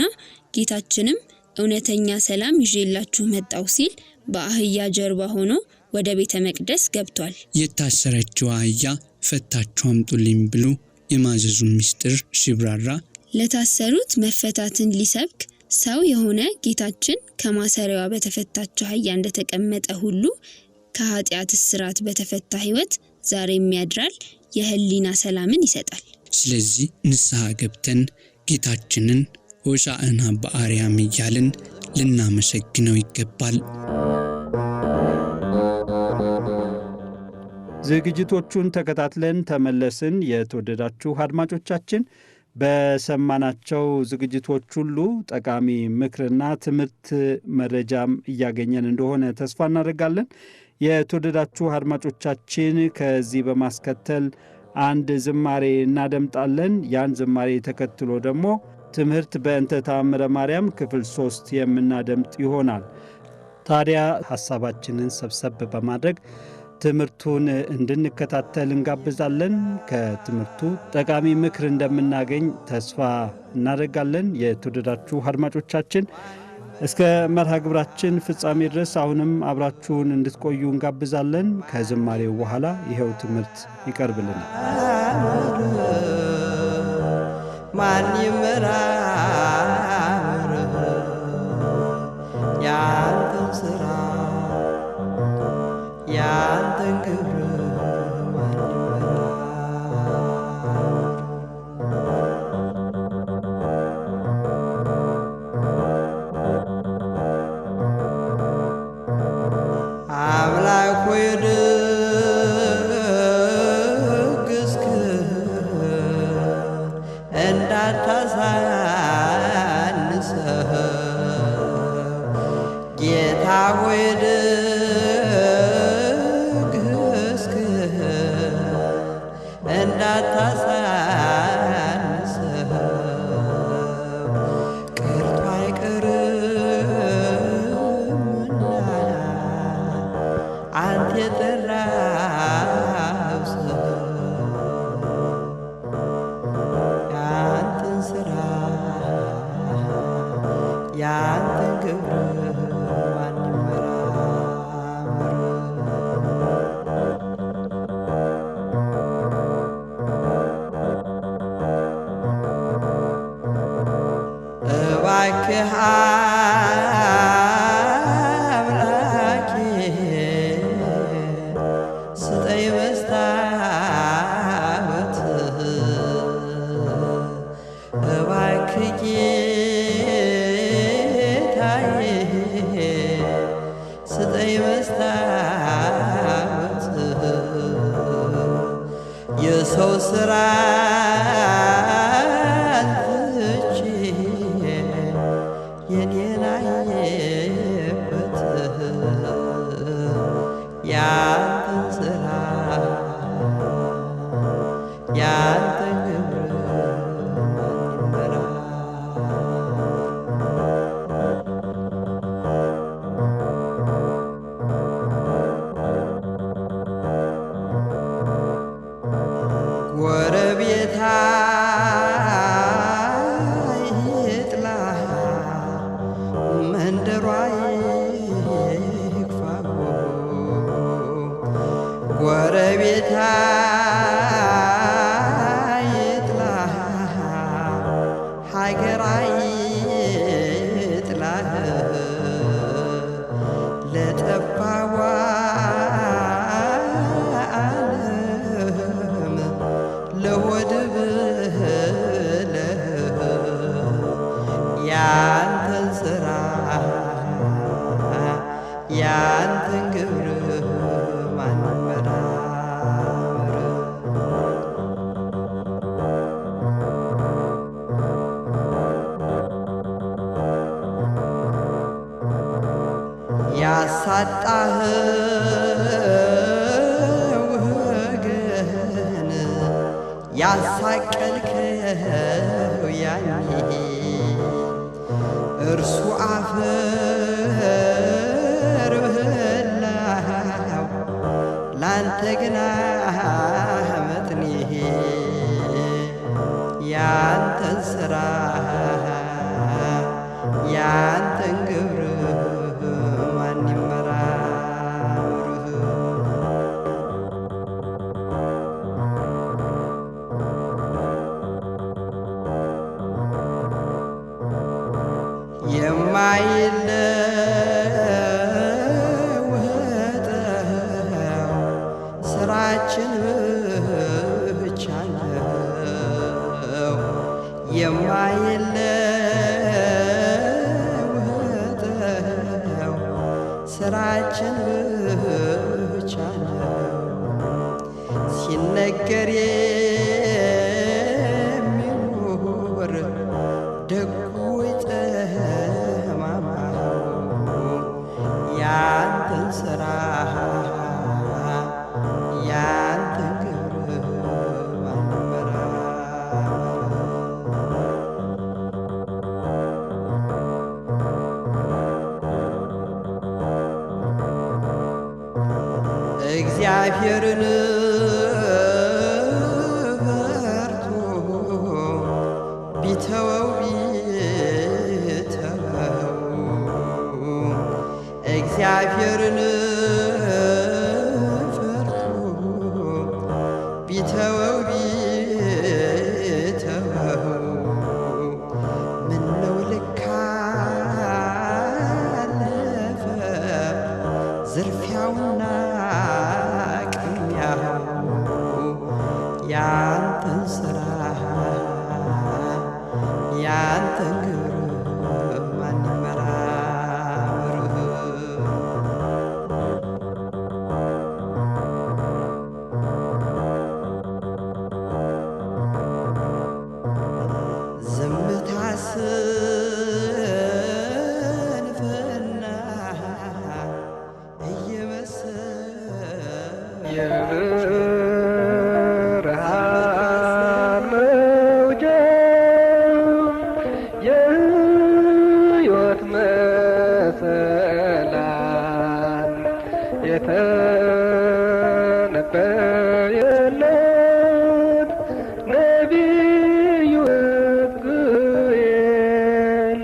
ጌታችንም እውነተኛ ሰላም ይዤላችሁ መጣው ሲል በአህያ ጀርባ ሆኖ ወደ ቤተ መቅደስ ገብቷል። የታሰረችው አህያ ፈታችሁ አምጡልኝ ብሎ የማዘዙ ምስጢር ሲብራራ ለታሰሩት መፈታትን ሊሰብክ ሰው የሆነ ጌታችን ከማሰሪያዋ በተፈታችው አህያ እንደተቀመጠ ሁሉ ከኃጢአት እስራት በተፈታ ሕይወት ዛሬም ያድራል፣ የህሊና ሰላምን ይሰጣል። ስለዚህ ንስሐ ገብተን ጌታችንን ሆሳዕና በአርያም እያልን ልናመሰግነው ይገባል። ዝግጅቶቹን ተከታትለን ተመለስን። የተወደዳችሁ አድማጮቻችን በሰማናቸው ዝግጅቶች ሁሉ ጠቃሚ ምክርና ትምህርት መረጃም እያገኘን እንደሆነ ተስፋ እናደርጋለን። የተወደዳችሁ አድማጮቻችን ከዚህ በማስከተል አንድ ዝማሬ እናደምጣለን። ያን ዝማሬ ተከትሎ ደግሞ ትምህርት በእንተ ተአምረ ማርያም ክፍል 3 የምናደምጥ ይሆናል። ታዲያ ሐሳባችንን ሰብሰብ በማድረግ ትምህርቱን እንድንከታተል እንጋብዛለን። ከትምህርቱ ጠቃሚ ምክር እንደምናገኝ ተስፋ እናደርጋለን። የተወደዳችሁ አድማጮቻችን እስከ መርሃ ግብራችን ፍጻሜ ድረስ አሁንም አብራችሁን እንድትቆዩ እንጋብዛለን። ከዝማሬው በኋላ ይኸው ትምህርት ይቀርብልናል። ማን ይመራመር ያንተን ሥራ ያንተን ክብር ማን አምላክ ሆይ እንዳታሳንሰህ ጌታ ሆይ ደግስህ እንዳታሳንሰህ ቀርቶ አይቀርምና አንተ የጠራኸው ሰው ያንተን ሥራ ያንተን ክብር ማን ይመራመር? እባክህ አምላኬ ስጠኝ መስታወት እባክህ ጌታዬ ስጠኝ መስታወት ስራን ትቼ የኔን አየበት ያንተን ስራ ያንተን ግብር ይመራ ጎረቤታ ይጥላ መንደሯ ይክፋ ጎረቤታ ይጥላ ሀገራ ይጥላ ለጠባዋ ዓለም ለሆድ ብለህ ያንተን ስራ ያንተን ግብር ማን መራመር ያሳጣኸው ወገን ያሳቀልከው ያኔ እርሱ አፈር በላው ላንተ ግና መጥኔ ያንተን ስራ ያንተን ግብር ማን ይመራምርህ የማይለወጠው ስራችን ብቻ ነው የማይለወጠው ስራችን ብቻ ነው ሲነገር የሚኖር ደጉ ጠማማው ያንተን ስራ ያንተን ግብር ማን መራመር እግዚአብሔርን ፈርቶ ቢተወው እግዚአብሔርን ፈርቶ ቢተወው ምነው ልክ አለፈ ዝርፊያውና ቅሚያው ያንተን ስራ ያንተን ግብር ማን ይመራምርህ ዝምታ ስንፍና እየመሰለ የብርሃን መውጫ የሕይወት መሰላል የተነበየለት ነቢዩ ሕዝቅኤል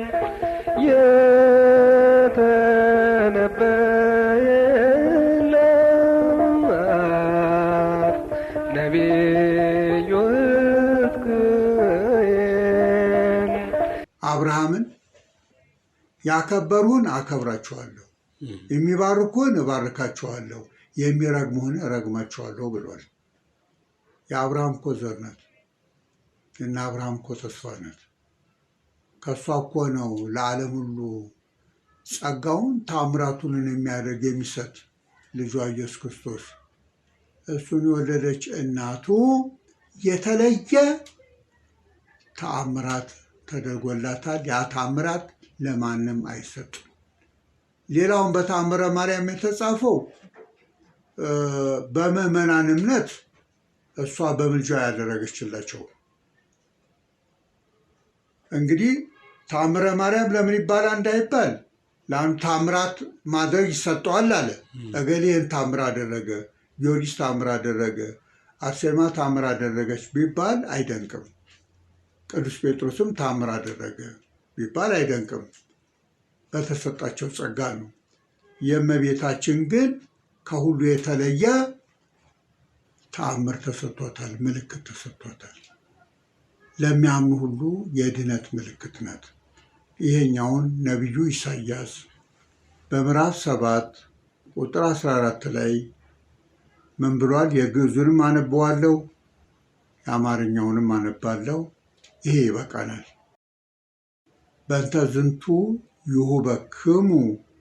የተነበየለት ነቢዩ ሕዝቅኤል አብርሃምን ያከበሩህን አከብራቸዋለሁ፣ የሚባርኩህን እባርካቸዋለሁ፣ የሚረግሙህን እረግማቸዋለሁ ብሏል። የአብርሃም እኮ ዘር ናት እና አብርሃም እኮ ተስፋ ናት። ከእሷ እኮ ነው ለዓለም ሁሉ ጸጋውን ታምራቱንን የሚያደርግ የሚሰጥ ልጇ ኢየሱስ ክርስቶስ። እሱን የወለደች እናቱ የተለየ ተአምራት ተደርጎላታል። ያ ተአምራት ለማንም አይሰጥም። ሌላውን በተአምረ ማርያም የተጻፈው በምዕመናን እምነት እሷ በምልጃ ያደረገችላቸው። እንግዲህ ተአምረ ማርያም ለምን ይባላል እንዳይባል ለአንድ ታምራት ማድረግ ይሰጠዋል አለ። እገሌን ታምር አደረገ፣ ጊዮርጊስ ታምር አደረገ፣ አርሴማ ታምር አደረገች ቢባል አይደንቅም። ቅዱስ ጴጥሮስም ታምር አደረገ ቢባል አይደንቅም። በተሰጣቸው ጸጋ ነው። የእመቤታችን ግን ከሁሉ የተለየ ተአምር ተሰጥቷታል፣ ምልክት ተሰጥቷታል። ለሚያምኑ ሁሉ የድነት ምልክት ናት። ይሄኛውን ነቢዩ ኢሳያስ በምዕራፍ 7 ቁጥር 14 ላይ ምን ብሏል? የግዕዙንም አነበዋለሁ የአማርኛውንም አነባለሁ። ይሄ ይበቃናል። በእንተ ዝንቱ ይሁበክሙ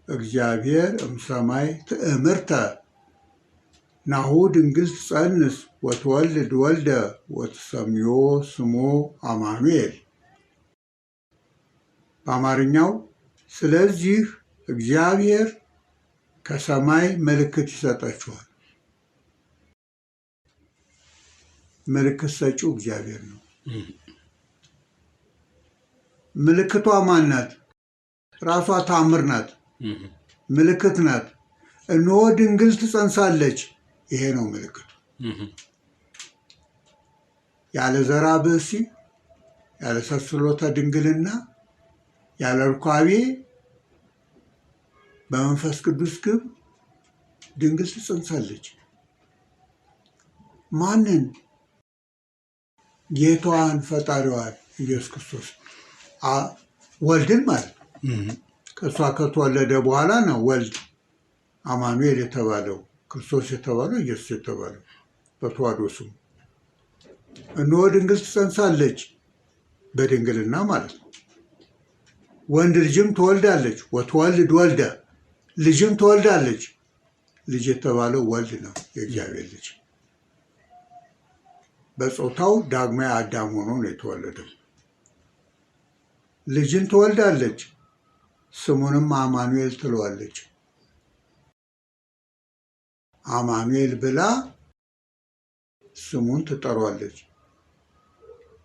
እግዚአብሔር እምሰማይ ትእምርተ ናሁ ድንግል ትጸንስ ወትወልድ ወልደ ወትሰምዮ ስሞ አማኑኤል። በአማርኛው ስለዚህ እግዚአብሔር ከሰማይ ምልክት ይሰጣችኋል። ምልክት ሰጪው እግዚአብሔር ነው። ምልክቷ ማን ናት? ራሷ ታምር ናት፣ ምልክት ናት። እነሆ ድንግል ትጸንሳለች። ይሄ ነው ምልክቱ። ያለ ዘራ ብእሲ፣ ያለ ሰስሎተ ድንግልና፣ ያለ ርኳቤ በመንፈስ ቅዱስ ግብ ድንግል ትጸንሳለች። ማንን? ጌታዋን ፈጣሪዋን ኢየሱስ ክርስቶስ ወልድን ማለት ነው። ከእሷ ከተወለደ በኋላ ነው ወልድ አማኑኤል የተባለው፣ ክርስቶስ የተባለው፣ ኢየሱስ የተባለው በተዋሕዶ ስሙ። እነሆ ድንግል ትጸንሳለች በድንግልና ማለት ነው። ወንድ ልጅም ትወልዳለች፣ ወትወልድ ወልደ፣ ልጅም ትወልዳለች። ልጅ የተባለው ወልድ ነው፣ የእግዚአብሔር ልጅ። በጾታው ዳግማዊ አዳም ሆኖ ነው የተወለደው። ልጅን ትወልዳለች፣ ስሙንም አማኑኤል ትለዋለች። አማኑኤል ብላ ስሙን ትጠሯለች።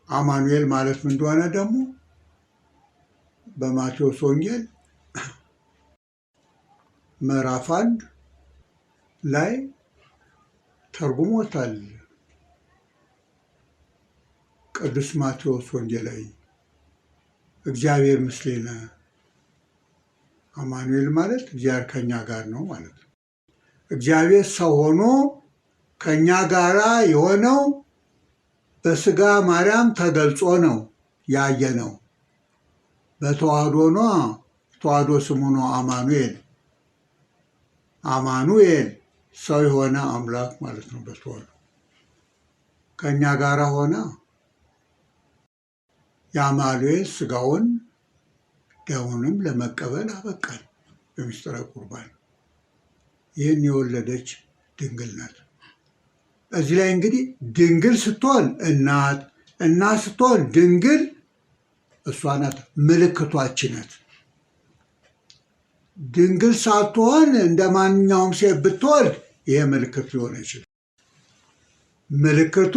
አማኑኤል ማለት ምን እንደሆነ ደግሞ በማቴዎስ ወንጌል ምዕራፍ 1 ላይ ተርጉሞታል። ቅዱስ ማቴዎስ ወንጌላዊ እግዚአብሔር ምስሌነ፣ አማኑኤል ማለት እግዚአብሔር ከኛ ጋር ነው ማለት ነው። እግዚአብሔር ሰው ሆኖ ከኛ ጋራ የሆነው በስጋ ማርያም ተገልጾ ነው ያየ ነው። በተዋህዶ ነው። ተዋህዶ ስሙ ነው አማኑኤል። አማኑኤል ሰው የሆነ አምላክ ማለት ነው። በተዋህዶ ከኛ ጋራ ሆነ። የአማኑኤል ስጋውን ደሙንም ለመቀበል አበቃል በምስጢረ ቁርባን። ይህን የወለደች ድንግል ናት። እዚህ ላይ እንግዲህ ድንግል ስትሆን እናት፣ እናት ስትሆን ድንግል እሷ ናት፣ ምልክቷችን ናት። ድንግል ሳትሆን እንደ ማንኛውም ሴት ብትወልድ ይሄ ምልክት ሊሆን አይችልም። ምልክቱ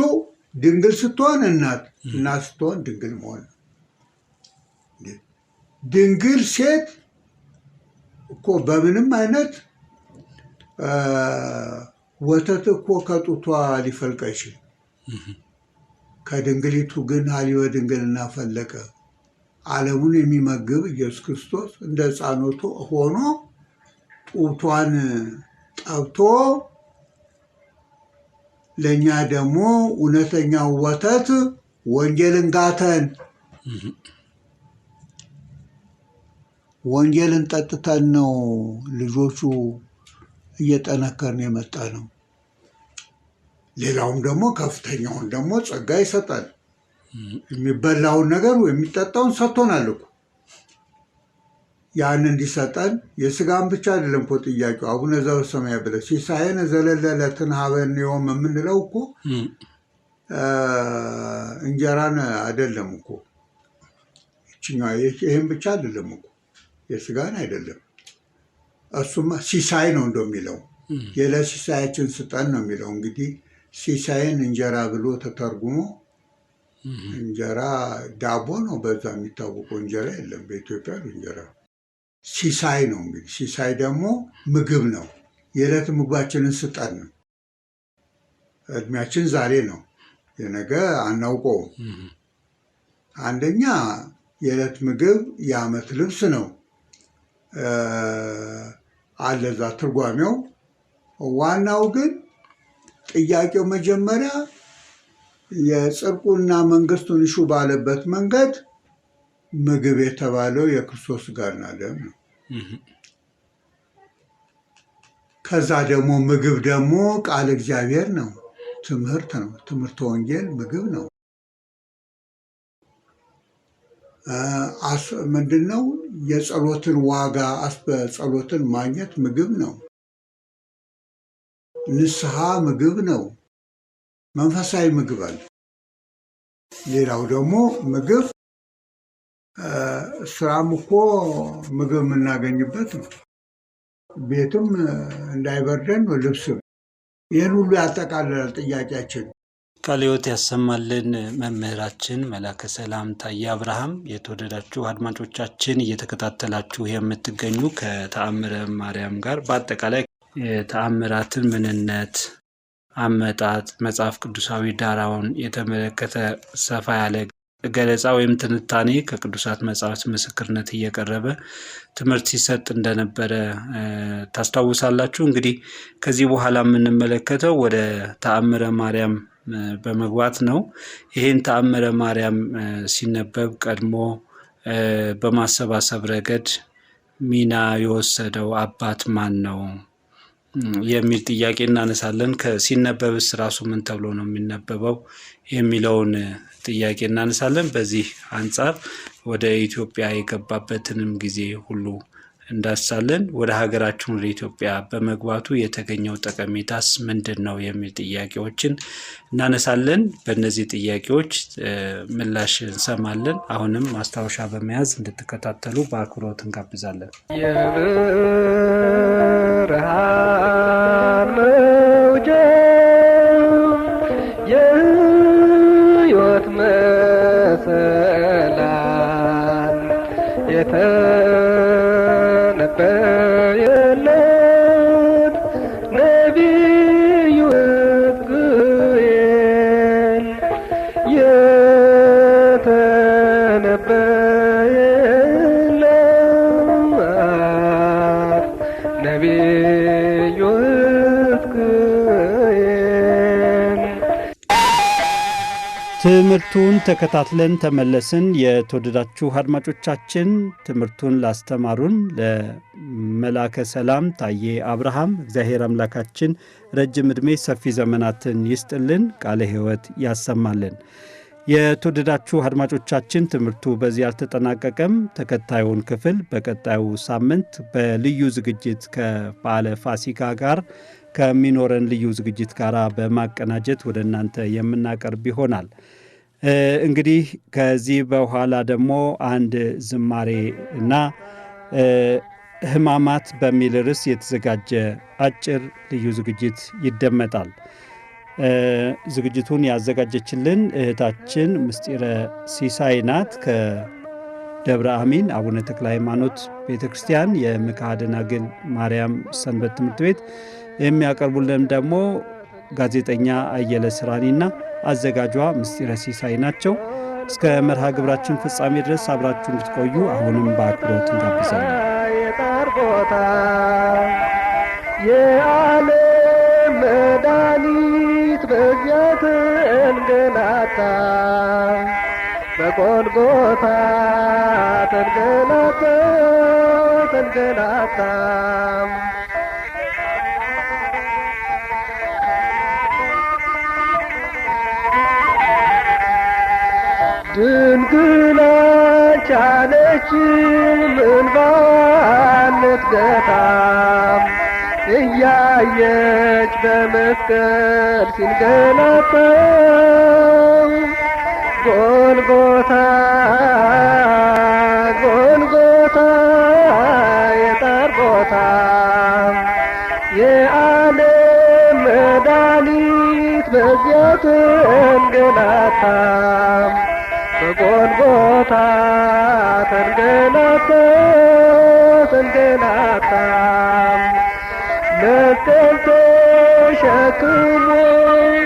ድንግል ስትሆን እናት፣ እናት ስትሆን ድንግል መሆን ነው። ድንግል ሴት እኮ በምንም አይነት ወተት እኮ ከጡቷ ሊፈልቅ አይችልም። ከድንግሊቱ ግን ሀሊበ ድንግልና ፈለቀ። ዓለሙን የሚመግብ ኢየሱስ ክርስቶስ እንደ ሕፃኖቱ ሆኖ ጡቷን ጠብቶ ለእኛ ደግሞ እውነተኛው ወተት ወንጌልን ጋተን፣ ወንጌልን ጠጥተን ነው ልጆቹ እየጠነከርን የመጣ ነው። ሌላውም ደግሞ ከፍተኛውን ደግሞ ጸጋ ይሰጣል። የሚበላውን ነገር የሚጠጣውን ሰጥቶናል እኮ። ያን እንዲሰጠን የስጋን ብቻ አይደለም እኮ ጥያቄው። አቡነ ዘበሰማያት ብለህ ሲሳየነ ዘለለ ዕለትነ ሀበነ ዮም የምንለው እኮ እንጀራን አይደለም እኮ ይህም ብቻ አይደለም እኮ የስጋን አይደለም። እሱማ ሲሳይ ነው እንደሚለው የዕለት ሲሳያችን ስጠን ነው የሚለው። እንግዲህ ሲሳይን እንጀራ ብሎ ተተርጉሞ እንጀራ ዳቦ ነው በዛ የሚታወቀው እንጀራ የለም በኢትዮጵያ እንጀራ ሲሳይ ነው። እንግዲህ ሲሳይ ደግሞ ምግብ ነው። የዕለት ምግባችንን ስጠን ነው። እድሜያችን ዛሬ ነው፣ የነገ አናውቀውም። አንደኛ የዕለት ምግብ የዓመት ልብስ ነው አለዛ ትርጓሜው። ዋናው ግን ጥያቄው መጀመሪያ የጽድቁና መንግስቱን እሹ ባለበት መንገድ ምግብ የተባለው የክርስቶስ ሥጋና ደም ነው። ከዛ ደግሞ ምግብ ደግሞ ቃል እግዚአብሔር ነው፣ ትምህርት ነው። ትምህርተ ወንጌል ምግብ ነው። ምንድነው? የጸሎትን ዋጋ ጸሎትን ማግኘት ምግብ ነው። ንስሐ ምግብ ነው። መንፈሳዊ ምግብ አለ። ሌላው ደግሞ ምግብ ስራም እኮ ምግብ የምናገኝበት ነው። ቤትም እንዳይበርደን ልብስም፣ ይህን ሁሉ ያጠቃልላል ጥያቄያችን። ቃለ ሕይወት ያሰማልን መምህራችን መላከ ሰላም ታዬ አብርሃም። የተወደዳችሁ አድማጮቻችን እየተከታተላችሁ የምትገኙ ከተአምረ ማርያም ጋር በአጠቃላይ የተአምራትን ምንነት፣ አመጣጥ፣ መጽሐፍ ቅዱሳዊ ዳራውን የተመለከተ ሰፋ ያለ ገለጻ ወይም ትንታኔ ከቅዱሳት መጽሐፍት ምስክርነት እየቀረበ ትምህርት ሲሰጥ እንደነበረ ታስታውሳላችሁ። እንግዲህ ከዚህ በኋላ የምንመለከተው ወደ ተአምረ ማርያም በመግባት ነው። ይህን ተአምረ ማርያም ሲነበብ ቀድሞ በማሰባሰብ ረገድ ሚና የወሰደው አባት ማን ነው የሚል ጥያቄ እናነሳለን። ሲነበብስ ራሱ ምን ተብሎ ነው የሚነበበው የሚለውን ጥያቄ እናነሳለን። በዚህ አንጻር ወደ ኢትዮጵያ የገባበትንም ጊዜ ሁሉ እንዳስሳለን። ወደ ሀገራችን ወደ ኢትዮጵያ በመግባቱ የተገኘው ጠቀሜታስ ምንድን ነው የሚል ጥያቄዎችን እናነሳለን። በእነዚህ ጥያቄዎች ምላሽ እንሰማለን። አሁንም ማስታወሻ በመያዝ እንድትከታተሉ በአክብሮት እንጋብዛለን። የብርሃን መውጫ የሕይወት መሰላል የተነበየለት ነቢዩ ሕዝቅኤል የተነበየለት ነቢዩ ሕዝቅኤል። ትምህርቱን ተከታትለን ተመለስን። የተወደዳችሁ አድማጮቻችን ትምህርቱን ላስተማሩን ለመላከ ሰላም ታዬ አብርሃም እግዚአብሔር አምላካችን ረጅም ዕድሜ ሰፊ ዘመናትን ይስጥልን፣ ቃለ ሕይወት ያሰማልን። የተወደዳችሁ አድማጮቻችን ትምህርቱ በዚህ አልተጠናቀቀም። ተከታዩን ክፍል በቀጣዩ ሳምንት በልዩ ዝግጅት ከበዓለ ፋሲካ ጋር ከሚኖረን ልዩ ዝግጅት ጋር በማቀናጀት ወደ እናንተ የምናቀርብ ይሆናል። እንግዲህ ከዚህ በኋላ ደግሞ አንድ ዝማሬ እና ሕማማት በሚል ርዕስ የተዘጋጀ አጭር ልዩ ዝግጅት ይደመጣል። ዝግጅቱን ያዘጋጀችልን እህታችን ምስጢረ ሲሳይ ናት። ከደብረ አሚን አቡነ ተክለ ሃይማኖት ቤተ ክርስቲያን የምክሐ ደናግል ማርያም ሰንበት ትምህርት ቤት የሚያቀርቡልን ደግሞ ጋዜጠኛ አየለ ስራኒና አዘጋጇ ምስጢረ ሲሳይ ናቸው። እስከ መርሃ ግብራችን ፍጻሜ ድረስ አብራችሁ እንድትቆዩ አሁንም በአክብሮት እንጋብዛለን። የጣር ቦታ የዓለም መድኃኒት በዚያ ተንገላታ፣ በጎልጎታ ተንገላታ ድንግል አልቻለችም እንባን ልትገታ፣ እያየች በመስቀል በመስቀል ሲንገላታ ጎልጎታ ጎልጎታ የጣር ቦታ የዓለም መድኃኒት በዚያ ተንገላታ በጎልጎታ ተንገላታ ተንገላታ መስቀል ተሸክሞ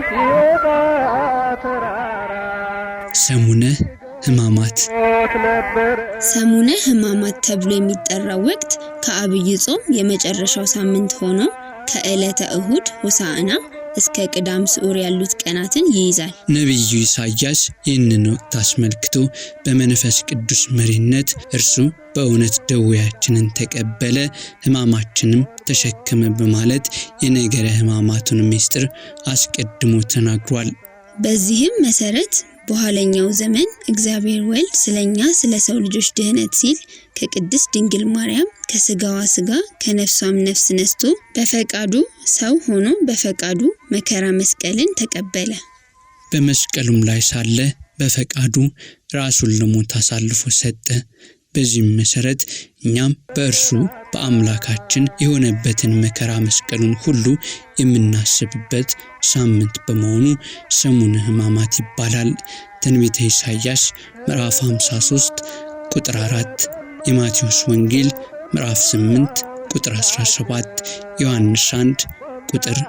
ሲወጣ ተራራ ሰሙነ ሕማማት ሰሙነ ሕማማት ተብሎ የሚጠራው ወቅት ከአብይ ጾም የመጨረሻው ሳምንት ሆኖ ከዕለተ እሁድ ሆሳዕና እስከ ቅዳም ስዑር ያሉት ቀናትን ይይዛል። ነቢዩ ኢሳይያስ ይህንን ወቅት አስመልክቶ በመንፈስ ቅዱስ መሪነት እርሱ በእውነት ደዌያችንን ተቀበለ ሕማማችንም ተሸከመ በማለት የነገረ ሕማማቱን ምስጢር አስቀድሞ ተናግሯል። በዚህም መሰረት በኋለኛው ዘመን እግዚአብሔር ወልድ ስለኛ ስለ ሰው ልጆች ድህነት ሲል ከቅድስት ድንግል ማርያም ከስጋዋ ስጋ ከነፍሷም ነፍስ ነስቶ በፈቃዱ ሰው ሆኖ በፈቃዱ መከራ መስቀልን ተቀበለ። በመስቀሉም ላይ ሳለ በፈቃዱ ራሱን ለሞት አሳልፎ ሰጠ። በዚህም መሰረት እኛም በእርሱ በአምላካችን የሆነበትን መከራ መስቀሉን ሁሉ የምናስብበት ሳምንት በመሆኑ ሰሙነ ሕማማት ይባላል። ትንቢተ ኢሳይያስ ምዕራፍ 53 ቁጥር 4፣ የማቴዎስ ወንጌል ምዕራፍ 8 ቁጥር 17፣ ዮሐንስ 1 ቁጥር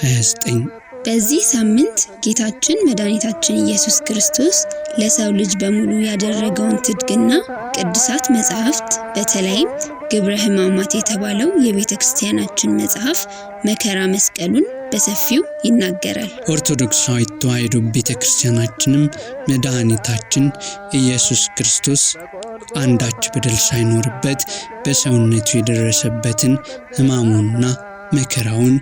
29። በዚህ ሳምንት ጌታችን መድኃኒታችን ኢየሱስ ክርስቶስ ለሰው ልጅ በሙሉ ያደረገውን ትድግና ቅዱሳት መጻሕፍት በተለይም ግብረ ሕማማት የተባለው የቤተ ክርስቲያናችን መጽሐፍ መከራ መስቀሉን በሰፊው ይናገራል። ኦርቶዶክሳዊት ተዋሕዶ ቤተ ክርስቲያናችንም መድኃኒታችን ኢየሱስ ክርስቶስ አንዳች በደል ሳይኖርበት በሰውነቱ የደረሰበትን ሕማሙንና መከራውን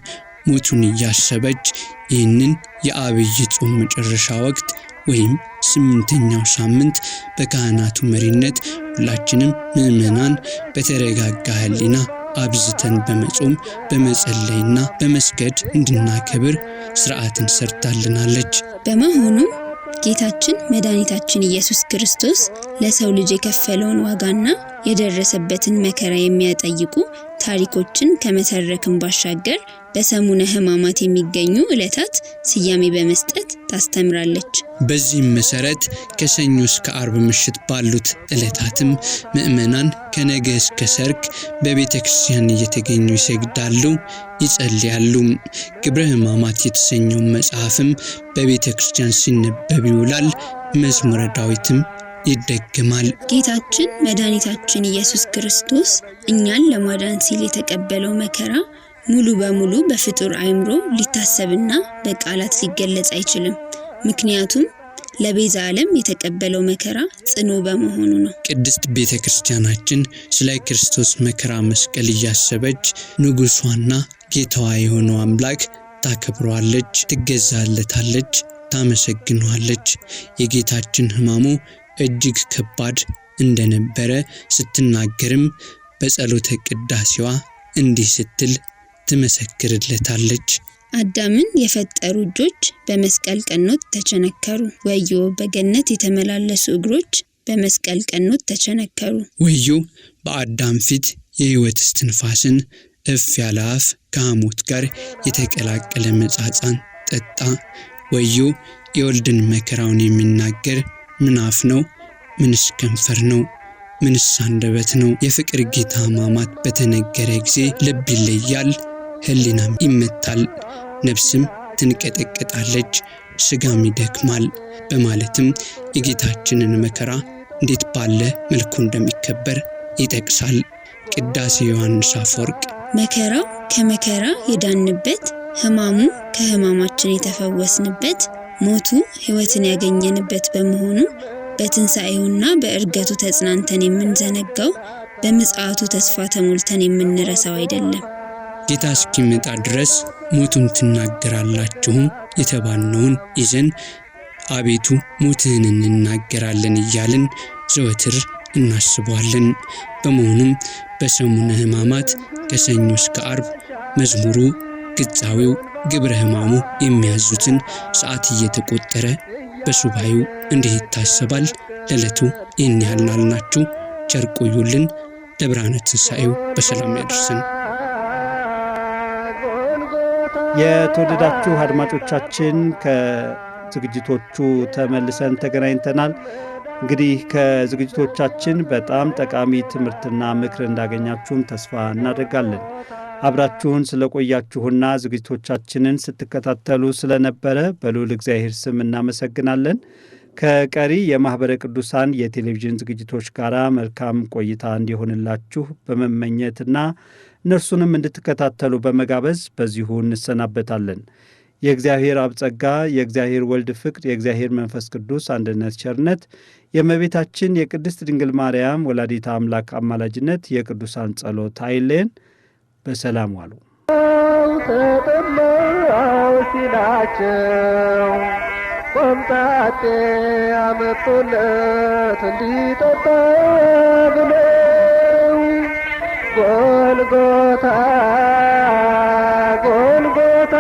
ሞቱን እያሰበች ይህንን የአብይ ጾም መጨረሻ ወቅት ወይም 8ኛው ሳምንት በካህናቱ መሪነት ሁላችንም ምእመናን በተረጋጋ ሕሊና አብዝተን በመጾም በመጸለይና በመስገድ እንድናከብር ሥርዓትን ሰርታልናለች። በመሆኑም ጌታችን መድኃኒታችን ኢየሱስ ክርስቶስ ለሰው ልጅ የከፈለውን ዋጋና የደረሰበትን መከራ የሚያጠይቁ ታሪኮችን ከመተረክም ባሻገር በሰሙነ ሕማማት የሚገኙ ዕለታት ስያሜ በመስጠት ታስተምራለች። በዚህም መሰረት ከሰኞ እስከ አርብ ምሽት ባሉት ዕለታትም ምእመናን ከነገ እስከ ሰርክ በቤተ ክርስቲያን እየተገኙ ይሰግዳሉ፣ ይጸልያሉ። ግብረ ሕማማት የተሰኘው መጽሐፍም በቤተ ክርስቲያን ሲነበብ ይውላል። መዝሙረ ዳዊትም ይደገማል። ጌታችን መድኃኒታችን ኢየሱስ ክርስቶስ እኛን ለማዳን ሲል የተቀበለው መከራ ሙሉ በሙሉ በፍጡር አእምሮ ሊታሰብና በቃላት ሊገለጽ አይችልም። ምክንያቱም ለቤዛ ዓለም የተቀበለው መከራ ጽኑ በመሆኑ ነው። ቅድስት ቤተ ክርስቲያናችን ስለ ክርስቶስ መከራ መስቀል እያሰበች ንጉሷና ጌታዋ የሆነው አምላክ ታከብረዋለች፣ ትገዛለታለች፣ ታመሰግነዋለች። የጌታችን ሕማሙ እጅግ ከባድ እንደነበረ ስትናገርም በጸሎተ ቅዳሴዋ እንዲህ ስትል ትመሰክርለታለች። አዳምን የፈጠሩ እጆች በመስቀል ቀኖት ተቸነከሩ። ወዮ በገነት የተመላለሱ እግሮች በመስቀል ቀኖት ተቸነከሩ። ወዮ በአዳም ፊት የሕይወት እስትንፋስን እፍ ያለ አፍ ከሐሞት ጋር የተቀላቀለ መጻጻን ጠጣ። ወዮ የወልድን መከራውን የሚናገር ምን አፍ ነው? ምንስ ከንፈር ነው? ምንስ አንደበት ነው? የፍቅር ጌታ ሕማማት በተነገረ ጊዜ ልብ ይለያል፣ ሕሊናም ይመታል፣ ነፍስም ትንቀጠቀጣለች፣ ሥጋም ይደክማል በማለትም የጌታችንን መከራ እንዴት ባለ መልኩ እንደሚከበር ይጠቅሳል። ቅዳሴ ዮሐንስ አፈወርቅ መከራው ከመከራ የዳንበት፣ ሕማሙ ከሕማማችን የተፈወስንበት፣ ሞቱ ሕይወትን ያገኘንበት በመሆኑ በትንሣኤውና በእርገቱ ተጽናንተን የምንዘነጋው፣ በምጽአቱ ተስፋ ተሞልተን የምንረሳው አይደለም። ጌታ እስኪመጣ ድረስ ሞቱን ትናገራላችሁ የተባልነውን ይዘን አቤቱ ሞትህን እንናገራለን እያልን ዘወትር እናስበዋለን። በመሆኑም በሰሙነ ሕማማት ከሰኞ እስከ አርብ መዝሙሩ፣ ግጻዊው፣ ግብረ ሕማሙ የሚያዙትን ሰዓት እየተቆጠረ በሱባኤው እንዲህ ይታሰባል። ለዕለቱ ይህን ያህል ናልናችሁ። ቸር ቆዩልን። ለብርሃነ ትንሣኤው በሰላም ያደርሰን። የተወደዳችሁ አድማጮቻችን ከዝግጅቶቹ ተመልሰን ተገናኝተናል። እንግዲህ ከዝግጅቶቻችን በጣም ጠቃሚ ትምህርትና ምክር እንዳገኛችሁም ተስፋ እናደርጋለን። አብራችሁን ስለቆያችሁና ዝግጅቶቻችንን ስትከታተሉ ስለነበረ በልዑል እግዚአብሔር ስም እናመሰግናለን። ከቀሪ የማኅበረ ቅዱሳን የቴሌቪዥን ዝግጅቶች ጋር መልካም ቆይታ እንዲሆንላችሁ በመመኘትና እነርሱንም እንድትከታተሉ በመጋበዝ በዚሁ እንሰናበታለን። የእግዚአብሔር አብ ጸጋ፣ የእግዚአብሔር ወልድ ፍቅር፣ የእግዚአብሔር መንፈስ ቅዱስ አንድነት ቸርነት፣ የእመቤታችን የቅድስት ድንግል ማርያም ወላዲተ አምላክ አማላጅነት፣ የቅዱሳን ጸሎት አይለየን። በሰላም ዋሉ። ተጠማው ሲላቸው ቆምጣጤ አመጡለት እንዲጠጣ ብለው ጎልጎታ ጎልጎታ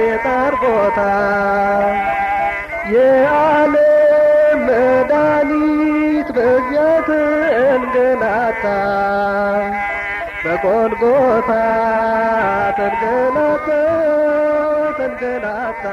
የጣር ቦታ የዓለም መድኃኒት በዚያ ተንገላታ በጎልጎታ ተንገላታ ተንገላታ